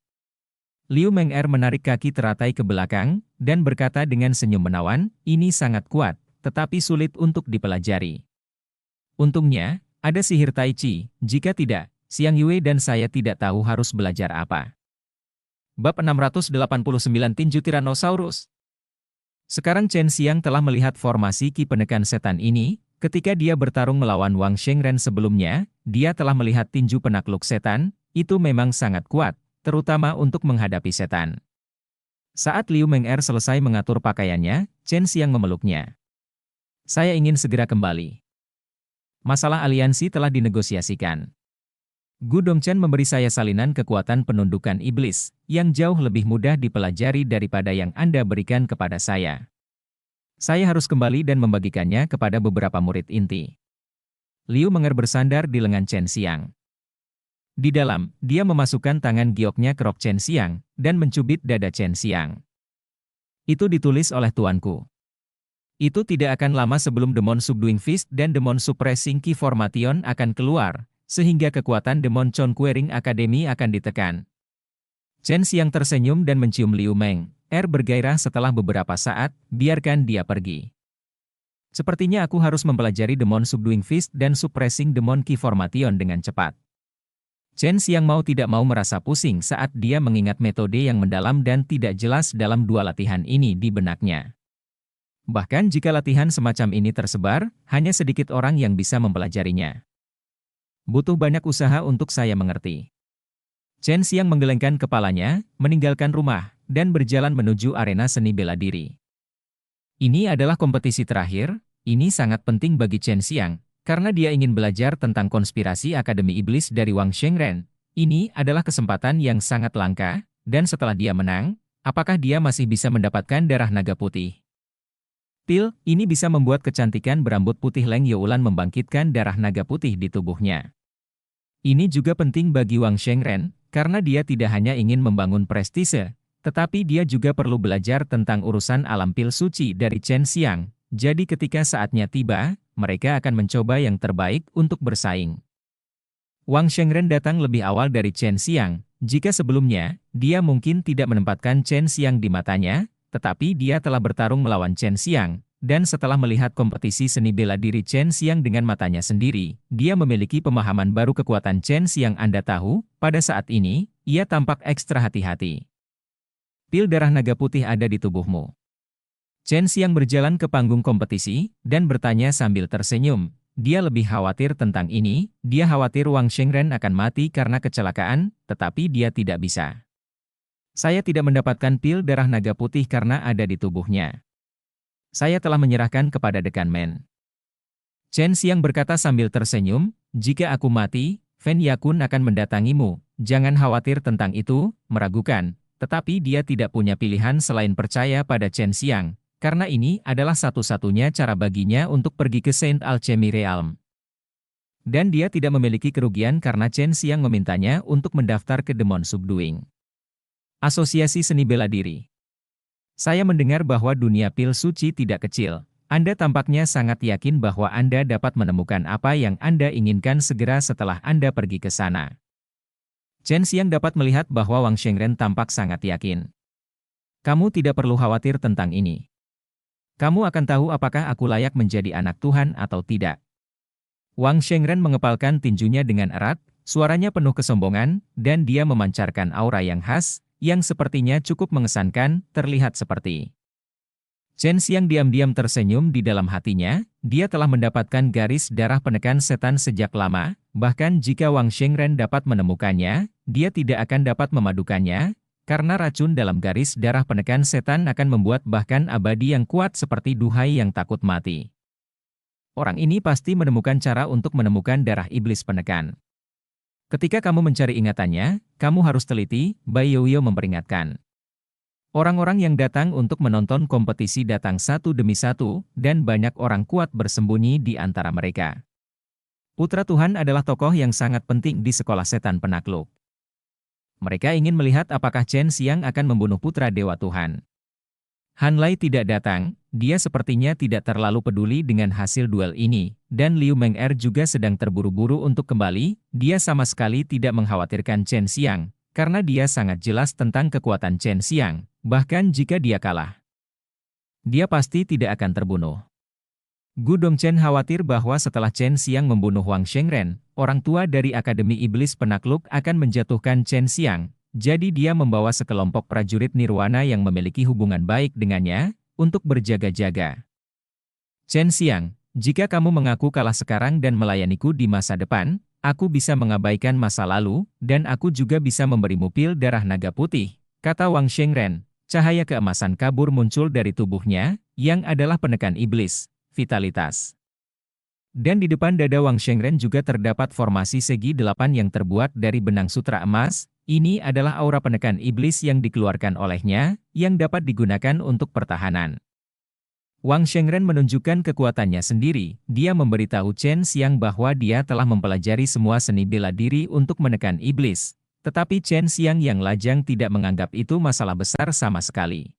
A: Liu Meng'er menarik kaki teratai ke belakang, dan berkata dengan senyum menawan, ini sangat kuat, tetapi sulit untuk dipelajari. Untungnya, ada sihir Tai Chi, jika tidak, Xiang Yue dan saya tidak tahu harus belajar apa. Bab 689 Tinju Tyrannosaurus. Sekarang Chen Xiang telah melihat formasi ki penekan setan ini, ketika dia bertarung melawan Wang Shengren sebelumnya, dia telah melihat tinju penakluk setan, itu memang sangat kuat, terutama untuk menghadapi setan. Saat Liu Meng'er selesai mengatur pakaiannya, Chen Xiang memeluknya. Saya ingin segera kembali. Masalah aliansi telah dinegosiasikan. Gu Dongchen memberi saya salinan kekuatan penundukan iblis, yang jauh lebih mudah dipelajari daripada yang Anda berikan kepada saya. Saya harus kembali dan membagikannya kepada beberapa murid inti. Liu Meng'er bersandar di lengan Chen Xiang. Di dalam, dia memasukkan tangan gioknya ke rok Chen Xiang, dan mencubit dada Chen Xiang. Itu ditulis oleh tuanku. Itu tidak akan lama sebelum Demon Subduing Fist dan Demon Suppressing Ki Formation akan keluar, sehingga kekuatan Demon Conquering Academy akan ditekan. Chen Xiang tersenyum dan mencium Liu Meng'er bergairah setelah beberapa saat, biarkan dia pergi. Sepertinya aku harus mempelajari Demon Subduing Fist dan Suppressing Demon Ki Formation dengan cepat. Chen Xiang mau tidak mau merasa pusing saat dia mengingat metode yang mendalam dan tidak jelas dalam dua latihan ini di benaknya. Bahkan jika latihan semacam ini tersebar, hanya sedikit orang yang bisa mempelajarinya. Butuh banyak usaha untuk saya mengerti. Chen Xiang menggelengkan kepalanya, meninggalkan rumah, dan berjalan menuju arena seni bela diri. Ini adalah kompetisi terakhir, ini sangat penting bagi Chen Xiang. Karena dia ingin belajar tentang konspirasi Akademi Iblis dari Wang Shengren, ini adalah kesempatan yang sangat langka, dan setelah dia menang, apakah dia masih bisa mendapatkan darah naga putih? Ini bisa membuat kecantikan berambut putih Leng Youlan membangkitkan darah naga putih di tubuhnya. Ini juga penting bagi Wang Shengren, karena dia tidak hanya ingin membangun prestise, tetapi dia juga perlu belajar tentang urusan alam pil suci dari Chen Xiang. Jadi ketika saatnya tiba, mereka akan mencoba yang terbaik untuk bersaing. Wang Shengren datang lebih awal dari Chen Xiang. Jika sebelumnya, dia mungkin tidak menempatkan Chen Xiang di matanya, tetapi dia telah bertarung melawan Chen Xiang, dan setelah melihat kompetisi seni bela diri Chen Xiang dengan matanya sendiri, dia memiliki pemahaman baru kekuatan Chen Xiang. Anda tahu, pada saat ini, ia tampak ekstra hati-hati. Pil darah naga putih ada di tubuhmu. Chen Xiang berjalan ke panggung kompetisi, dan bertanya sambil tersenyum. Dia lebih khawatir tentang ini, dia khawatir Wang Shengren akan mati karena kecelakaan, tetapi dia tidak bisa. Saya tidak mendapatkan pil darah naga putih karena ada di tubuhnya. Saya telah menyerahkan kepada Dekan Men. Chen Xiang berkata sambil tersenyum, jika aku mati, Fen Yakun akan mendatangimu, jangan khawatir tentang itu, meragukan, tetapi dia tidak punya pilihan selain percaya pada Chen Xiang. Karena ini adalah satu-satunya cara baginya untuk pergi ke Saint Alchemy Realm. Dan dia tidak memiliki kerugian karena Chen Xiang memintanya untuk mendaftar ke Demon Subduing. Asosiasi Seni Bela Diri. Saya mendengar bahwa dunia pil suci tidak kecil. Anda tampaknya sangat yakin bahwa Anda dapat menemukan apa yang Anda inginkan segera setelah Anda pergi ke sana. Chen Xiang dapat melihat bahwa Wang Shengren tampak sangat yakin. Kamu tidak perlu khawatir tentang ini. Kamu akan tahu apakah aku layak menjadi anak Tuhan atau tidak. Wang Shengren mengepalkan tinjunya dengan erat, suaranya penuh kesombongan, dan dia memancarkan aura yang khas, yang sepertinya cukup mengesankan, terlihat seperti. Chen Xiang diam-diam tersenyum di dalam hatinya, dia telah mendapatkan garis darah penekan setan sejak lama, bahkan jika Wang Shengren dapat menemukannya, dia tidak akan dapat memadukannya, karena racun dalam garis darah penekan setan akan membuat bahkan abadi yang kuat seperti duhai yang takut mati. Orang ini pasti menemukan cara untuk menemukan darah iblis penekan. Ketika kamu mencari ingatannya, kamu harus teliti, Bai Yoyo memperingatkan. Orang-orang yang datang untuk menonton kompetisi datang satu demi satu, dan banyak orang kuat bersembunyi di antara mereka. Putra Tuhan adalah tokoh yang sangat penting di sekolah setan penakluk. Mereka ingin melihat apakah Chen Xiang akan membunuh putra Dewa Tuhan. Han Lai tidak datang, dia sepertinya tidak terlalu peduli dengan hasil duel ini, dan Liu Meng'er juga sedang terburu-buru untuk kembali, dia sama sekali tidak mengkhawatirkan Chen Xiang, karena dia sangat jelas tentang kekuatan Chen Xiang, bahkan jika dia kalah. Dia pasti tidak akan terbunuh. Gu Dongchen khawatir bahwa setelah Chen Xiang membunuh Wang Shengren, orang tua dari Akademi Iblis Penakluk akan menjatuhkan Chen Xiang, jadi dia membawa sekelompok prajurit Nirwana yang memiliki hubungan baik dengannya, untuk berjaga-jaga. Chen Xiang, jika kamu mengaku kalah sekarang dan melayaniku di masa depan, aku bisa mengabaikan masa lalu, dan aku juga bisa memberimu pil darah naga putih, kata Wang Shengren. Cahaya keemasan kabur muncul dari tubuhnya, yang adalah penekan iblis. Vitalitas. Dan di depan dada Wang Shengren juga terdapat formasi segi 8 yang terbuat dari benang sutra emas, ini adalah aura penekan iblis yang dikeluarkan olehnya, yang dapat digunakan untuk pertahanan. Wang Shengren menunjukkan kekuatannya sendiri, dia memberitahu Chen Xiang bahwa dia telah mempelajari semua seni bela diri untuk menekan iblis, tetapi Chen Xiang yang lajang tidak menganggap itu masalah besar sama sekali.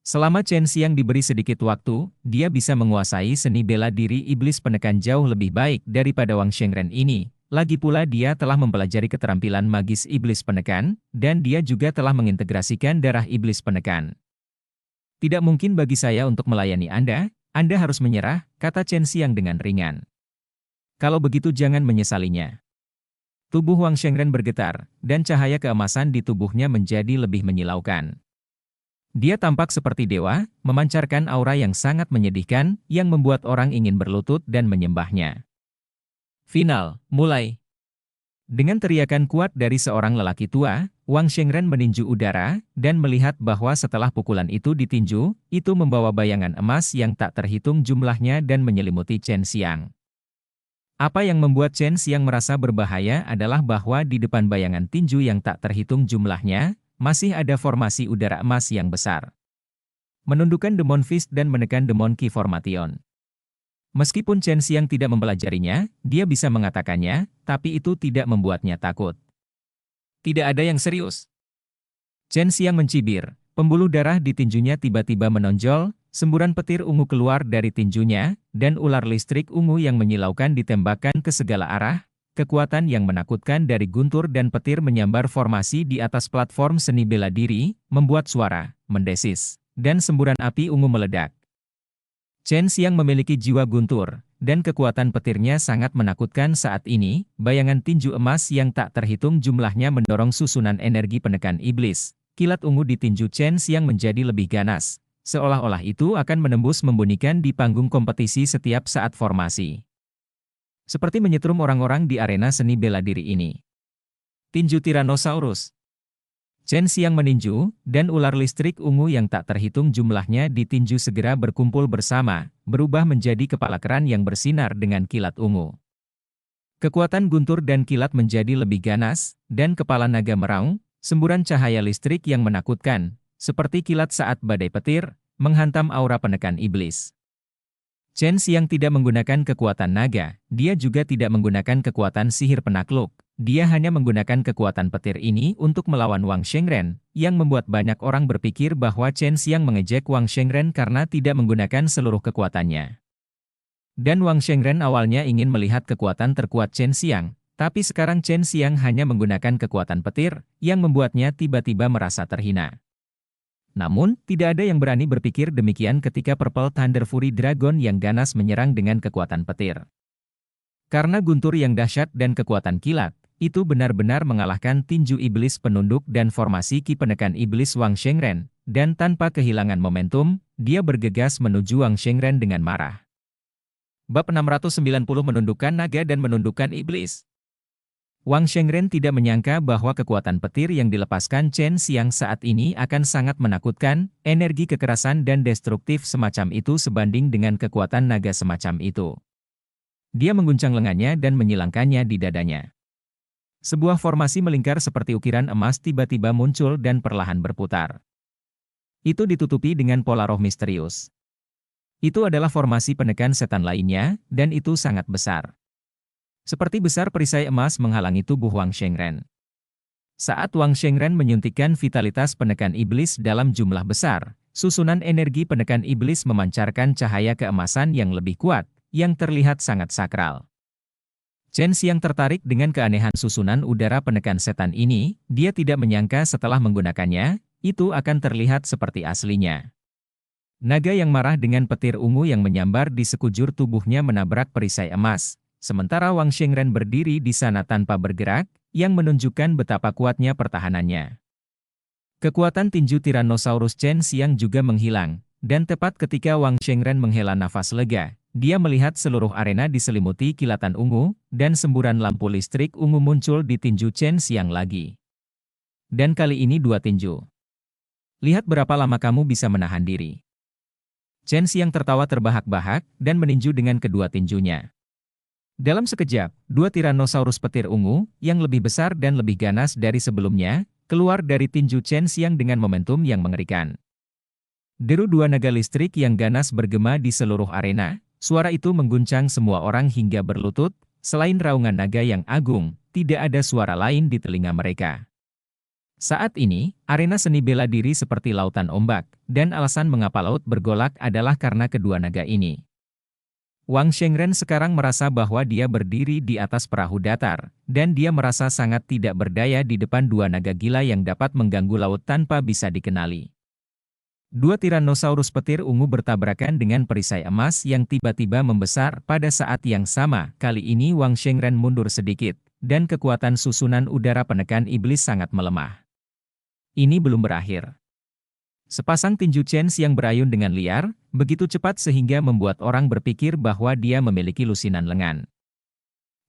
A: Selama Chen Xiang diberi sedikit waktu, dia bisa menguasai seni bela diri iblis penekan jauh lebih baik daripada Wang Shengren ini. Lagi pula dia telah mempelajari keterampilan magis iblis penekan, dan dia juga telah mengintegrasikan darah iblis penekan. Tidak mungkin bagi saya untuk melayani Anda harus menyerah, kata Chen Xiang dengan ringan. Kalau begitu jangan menyesalinya. Tubuh Wang Shengren bergetar, dan cahaya keemasan di tubuhnya menjadi lebih menyilaukan. Dia tampak seperti dewa, memancarkan aura yang sangat menyedihkan, yang membuat orang ingin berlutut dan menyembahnya. Final, mulai. Dengan teriakan kuat dari seorang lelaki tua, Wang Shengren meninju udara, dan melihat bahwa setelah pukulan itu ditinju, itu membawa bayangan emas yang tak terhitung jumlahnya dan menyelimuti Chen Xiang. Apa yang membuat Chen Xiang merasa berbahaya adalah bahwa di depan bayangan tinju yang tak terhitung jumlahnya, masih ada formasi udara emas yang besar. Menundukkan Demon Fist dan menekan Demon Key Formation. Meskipun Chen Xiang tidak mempelajarinya, dia bisa mengatakannya, tapi itu tidak membuatnya takut. Tidak ada yang serius. Chen Xiang mencibir, pembuluh darah di tinjunya tiba-tiba menonjol, semburan petir ungu keluar dari tinjunya, dan ular listrik ungu yang menyilaukan ditembakkan ke segala arah. Kekuatan yang menakutkan dari guntur dan petir menyambar formasi di atas platform seni bela diri, membuat suara, mendesis, dan semburan api ungu meledak. Chen Xiang memiliki jiwa guntur, dan kekuatan petirnya sangat menakutkan saat ini. Bayangan tinju emas yang tak terhitung jumlahnya mendorong susunan energi penekan iblis. Kilat ungu di tinju Chen Xiang menjadi lebih ganas, seolah-olah itu akan menembus membunyikan di panggung kompetisi setiap saat formasi. Seperti menyetrum orang-orang di arena seni bela diri ini. Tinju Tyrannosaurus. Chen Xiang meninju, dan ular listrik ungu yang tak terhitung jumlahnya di tinju segera berkumpul bersama, berubah menjadi kepala keran yang bersinar dengan kilat ungu. Kekuatan guntur dan kilat menjadi lebih ganas, dan kepala naga meraung, semburan cahaya listrik yang menakutkan, seperti kilat saat badai petir, menghantam aura penekan iblis. Chen Xiang tidak menggunakan kekuatan naga, dia juga tidak menggunakan kekuatan sihir penakluk, dia hanya menggunakan kekuatan petir ini untuk melawan Wang Shengren, yang membuat banyak orang berpikir bahwa Chen Xiang mengejek Wang Shengren karena tidak menggunakan seluruh kekuatannya. Dan Wang Shengren awalnya ingin melihat kekuatan terkuat Chen Xiang, tapi sekarang Chen Xiang hanya menggunakan kekuatan petir, yang membuatnya tiba-tiba merasa terhina. Namun, tidak ada yang berani berpikir demikian ketika Purple Thunder Fury Dragon yang ganas menyerang dengan kekuatan petir. Karena guntur yang dahsyat dan kekuatan kilat, itu benar-benar mengalahkan tinju iblis penunduk dan formasi ki penekan iblis Wang Shengren, dan tanpa kehilangan momentum, dia bergegas menuju Wang Shengren dengan marah. Bab 690 menundukkan naga dan menundukkan iblis. Wang Shengren tidak menyangka bahwa kekuatan petir yang dilepaskan Chen Xiang saat ini akan sangat menakutkan, energi kekerasan dan destruktif semacam itu sebanding dengan kekuatan naga semacam itu. Dia mengguncang lengannya dan menyilangkannya di dadanya. Sebuah formasi melingkar seperti ukiran emas tiba-tiba muncul dan perlahan berputar. Itu ditutupi dengan pola roh misterius. Itu adalah formasi penekan setan lainnya, dan itu sangat besar. Seperti besar perisai emas menghalangi tubuh Wang Shengren. Saat Wang Shengren menyuntikkan vitalitas penekan iblis dalam jumlah besar, susunan energi penekan iblis memancarkan cahaya keemasan yang lebih kuat, yang terlihat sangat sakral. Chen Xiang tertarik dengan keanehan susunan udara penekan setan ini, dia tidak menyangka setelah menggunakannya, itu akan terlihat seperti aslinya. Naga yang marah dengan petir ungu yang menyambar di sekujur tubuhnya menabrak perisai emas. Sementara Wang Shengren berdiri di sana tanpa bergerak, yang menunjukkan betapa kuatnya pertahanannya. Kekuatan tinju Tyrannosaurus Chen Xiang juga menghilang, dan tepat ketika Wang Shengren menghela nafas lega, dia melihat seluruh arena diselimuti kilatan ungu, dan semburan lampu listrik ungu muncul di tinju Chen Xiang lagi. Dan kali ini dua tinju. Lihat berapa lama kamu bisa menahan diri. Chen Xiang tertawa terbahak-bahak, dan meninju dengan kedua tinjunya. Dalam sekejap, dua Tyrannosaurus petir ungu, yang lebih besar dan lebih ganas dari sebelumnya, keluar dari tinju Chen Xiang dengan momentum yang mengerikan. Deru dua naga listrik yang ganas bergema di seluruh arena, suara itu mengguncang semua orang hingga berlutut, selain raungan naga yang agung, tidak ada suara lain di telinga mereka. Saat ini, arena seni bela diri seperti lautan ombak, dan alasan mengapa laut bergolak adalah karena kedua naga ini. Wang Shengren sekarang merasa bahwa dia berdiri di atas perahu datar, dan dia merasa sangat tidak berdaya di depan dua naga gila yang dapat mengganggu laut tanpa bisa dikenali. Dua Tyrannosaurus petir ungu bertabrakan dengan perisai emas yang tiba-tiba membesar pada saat yang sama. Kali ini Wang Shengren mundur sedikit, dan kekuatan susunan udara penekan iblis sangat melemah. Ini belum berakhir. Sepasang tinju Chen Xiang berayun dengan liar, begitu cepat sehingga membuat orang berpikir bahwa dia memiliki lusinan lengan.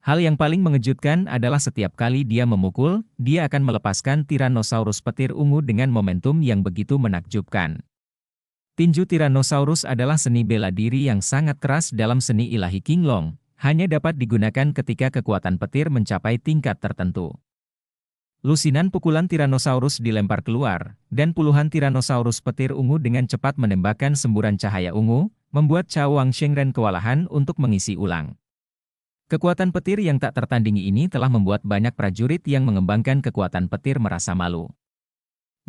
A: Hal yang paling mengejutkan adalah setiap kali dia memukul, dia akan melepaskan Tyrannosaurus petir ungu dengan momentum yang begitu menakjubkan. Tinju Tyrannosaurus adalah seni bela diri yang sangat keras dalam seni ilahi Qinglong, hanya dapat digunakan ketika kekuatan petir mencapai tingkat tertentu. Lusinan pukulan Tyrannosaurus dilempar keluar, dan puluhan Tyrannosaurus petir ungu dengan cepat menembakkan semburan cahaya ungu, membuat Cao Wang Shengren kewalahan untuk mengisi ulang. Kekuatan petir yang tak tertandingi ini telah membuat banyak prajurit yang mengembangkan kekuatan petir merasa malu.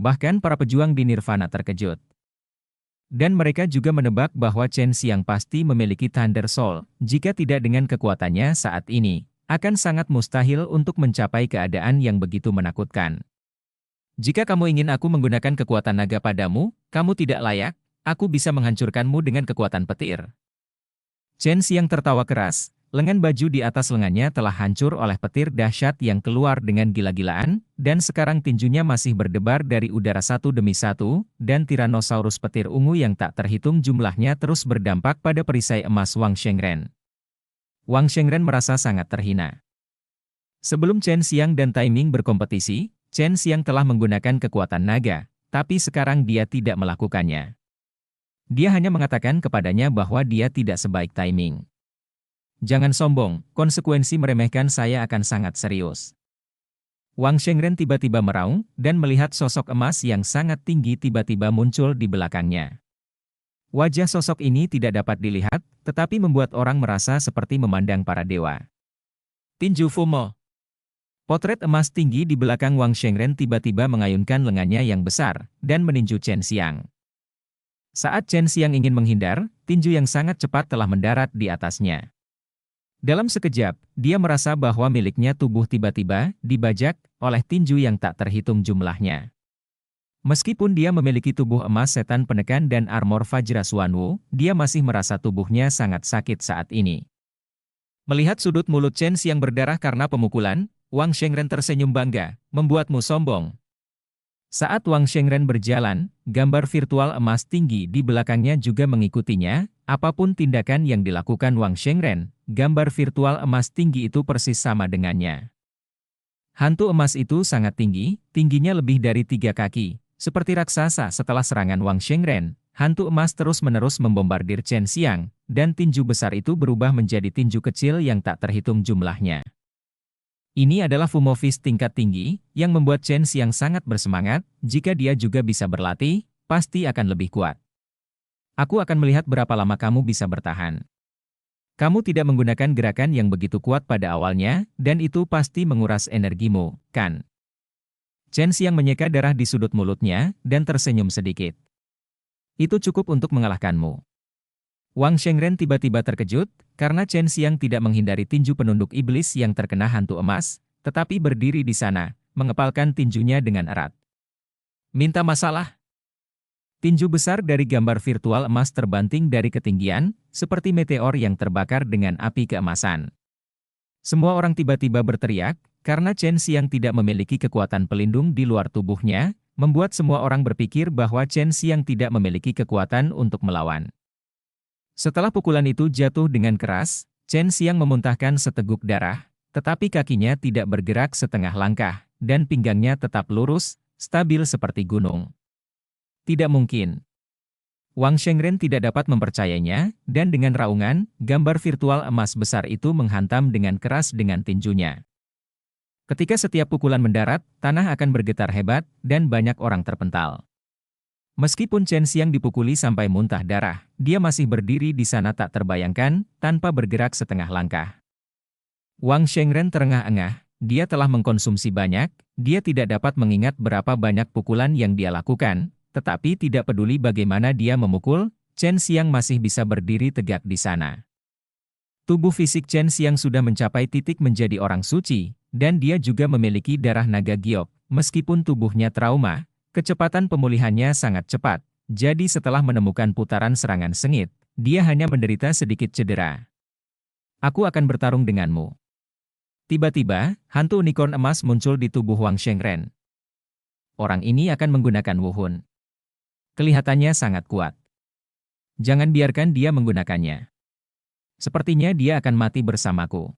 A: Bahkan para pejuang di Nirvana terkejut. Dan mereka juga menebak bahwa Chen Xiang pasti memiliki Thunder Soul, jika tidak dengan kekuatannya saat ini, akan sangat mustahil untuk mencapai keadaan yang begitu menakutkan. Jika kamu ingin aku menggunakan kekuatan naga padamu, kamu tidak layak, aku bisa menghancurkanmu dengan kekuatan petir. Chen Xiang tertawa keras. Lengan baju di atas lengannya telah hancur oleh petir dahsyat yang keluar dengan gila-gilaan, dan sekarang tinjunya masih berdebar dari udara satu demi satu, dan Tyrannosaurus petir ungu yang tak terhitung jumlahnya terus berdampak pada perisai emas Wang Shengren. Wang Shengren merasa sangat terhina. Sebelum Chen Xiang dan Tai Ming berkompetisi, Chen Xiang telah menggunakan kekuatan naga, tapi sekarang dia tidak melakukannya. Dia hanya mengatakan kepadanya bahwa dia tidak sebaik Tai Ming. Jangan sombong, konsekuensi meremehkan saya akan sangat serius. Wang Shengren tiba-tiba meraung, dan melihat sosok emas yang sangat tinggi tiba-tiba muncul di belakangnya. Wajah sosok ini tidak dapat dilihat, tetapi membuat orang merasa seperti memandang para dewa. Tinju Fumo. Potret emas tinggi di belakang Wang Shengren tiba-tiba mengayunkan lengannya yang besar, dan meninju Chen Xiang. Saat Chen Xiang ingin menghindar, tinju yang sangat cepat telah mendarat di atasnya. Dalam sekejap, dia merasa bahwa miliknya tubuh tiba-tiba dibajak oleh tinju yang tak terhitung jumlahnya. Meskipun dia memiliki tubuh emas setan penekan dan armor Vajra Suanwu, dia masih merasa tubuhnya sangat sakit saat ini. Melihat sudut mulut Chen Xiang berdarah karena pemukulan, Wang Shengren tersenyum bangga, membuatmu sombong. Saat Wang Shengren berjalan, gambar virtual emas tinggi di belakangnya juga mengikutinya. Apapun tindakan yang dilakukan Wang Shengren, gambar virtual emas tinggi itu persis sama dengannya. Hantu emas itu sangat tinggi, tingginya lebih dari 3 kaki. Seperti raksasa setelah serangan Wang Shengren, hantu emas terus-menerus membombardir Chen Xiang, dan tinju besar itu berubah menjadi tinju kecil yang tak terhitung jumlahnya. Ini adalah Fumo Fist tingkat tinggi, yang membuat Chen Xiang sangat bersemangat. Jika dia juga bisa berlatih, pasti akan lebih kuat. Aku akan melihat berapa lama kamu bisa bertahan. Kamu tidak menggunakan gerakan yang begitu kuat pada awalnya, dan itu pasti menguras energimu, kan? Chen Xiang menyeka darah di sudut mulutnya, dan tersenyum sedikit. Itu cukup untuk mengalahkanmu. Wang Shengren tiba-tiba terkejut, karena Chen Xiang tidak menghindari tinju penunduk iblis yang terkena hantu emas, tetapi berdiri di sana, mengepalkan tinjunya dengan erat. Minta masalah? Tinju besar dari gambar virtual emas terbanting dari ketinggian, seperti meteor yang terbakar dengan api keemasan. Semua orang tiba-tiba berteriak, karena Chen Xiang tidak memiliki kekuatan pelindung di luar tubuhnya, membuat semua orang berpikir bahwa Chen Xiang tidak memiliki kekuatan untuk melawan. Setelah pukulan itu jatuh dengan keras, Chen Xiang memuntahkan seteguk darah, tetapi kakinya tidak bergerak setengah langkah, dan pinggangnya tetap lurus, stabil seperti gunung. Tidak mungkin. Wang Shengren tidak dapat mempercayainya, dan dengan raungan, gambar virtual emas besar itu menghantam dengan keras dengan tinjunya. Ketika setiap pukulan mendarat, tanah akan bergetar hebat, dan banyak orang terpental. Meskipun Chen Xiang dipukuli sampai muntah darah, dia masih berdiri di sana tak terbayangkan, tanpa bergerak setengah langkah. Wang Shengren terengah-engah, dia telah mengkonsumsi banyak, dia tidak dapat mengingat berapa banyak pukulan yang dia lakukan, tetapi tidak peduli bagaimana dia memukul, Chen Xiang masih bisa berdiri tegak di sana. Tubuh fisik Chen Xiang sudah mencapai titik menjadi orang suci, dan dia juga memiliki darah naga giok, meskipun tubuhnya trauma. Kecepatan pemulihannya sangat cepat, jadi setelah menemukan putaran serangan sengit, dia hanya menderita sedikit cedera. Aku akan bertarung denganmu. Tiba-tiba, hantu unicorn emas muncul di tubuh Wang Shengren. Orang ini akan menggunakan Wuhun. Kelihatannya sangat kuat. Jangan biarkan dia menggunakannya. Sepertinya dia akan mati bersamaku.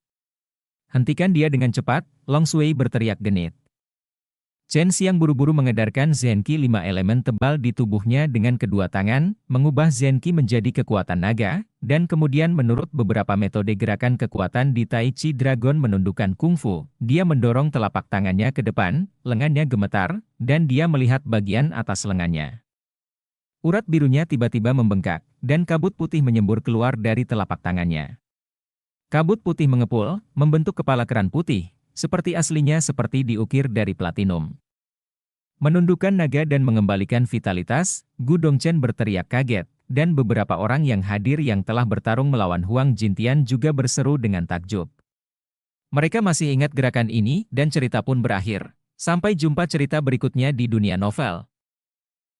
A: Hentikan dia dengan cepat, Long Shui berteriak genit. Chen Xiang buru-buru mengedarkan Zenqi 5 elemen tebal di tubuhnya dengan kedua tangan, mengubah Zenqi menjadi kekuatan naga, dan kemudian menurut beberapa metode gerakan kekuatan di Tai Chi Dragon menundukkan kungfu, dia mendorong telapak tangannya ke depan, lengannya gemetar, dan dia melihat bagian atas lengannya. Urat birunya tiba-tiba membengkak, dan kabut putih menyembur keluar dari telapak tangannya. Kabut putih mengepul, membentuk kepala keran putih, seperti aslinya seperti diukir dari platinum. Menundukkan naga dan mengembalikan vitalitas, Gu Dongchen berteriak kaget, dan beberapa orang yang hadir yang telah bertarung melawan Huang Jintian juga berseru dengan takjub. Mereka masih ingat gerakan ini dan cerita pun berakhir. Sampai jumpa cerita berikutnya di dunia novel.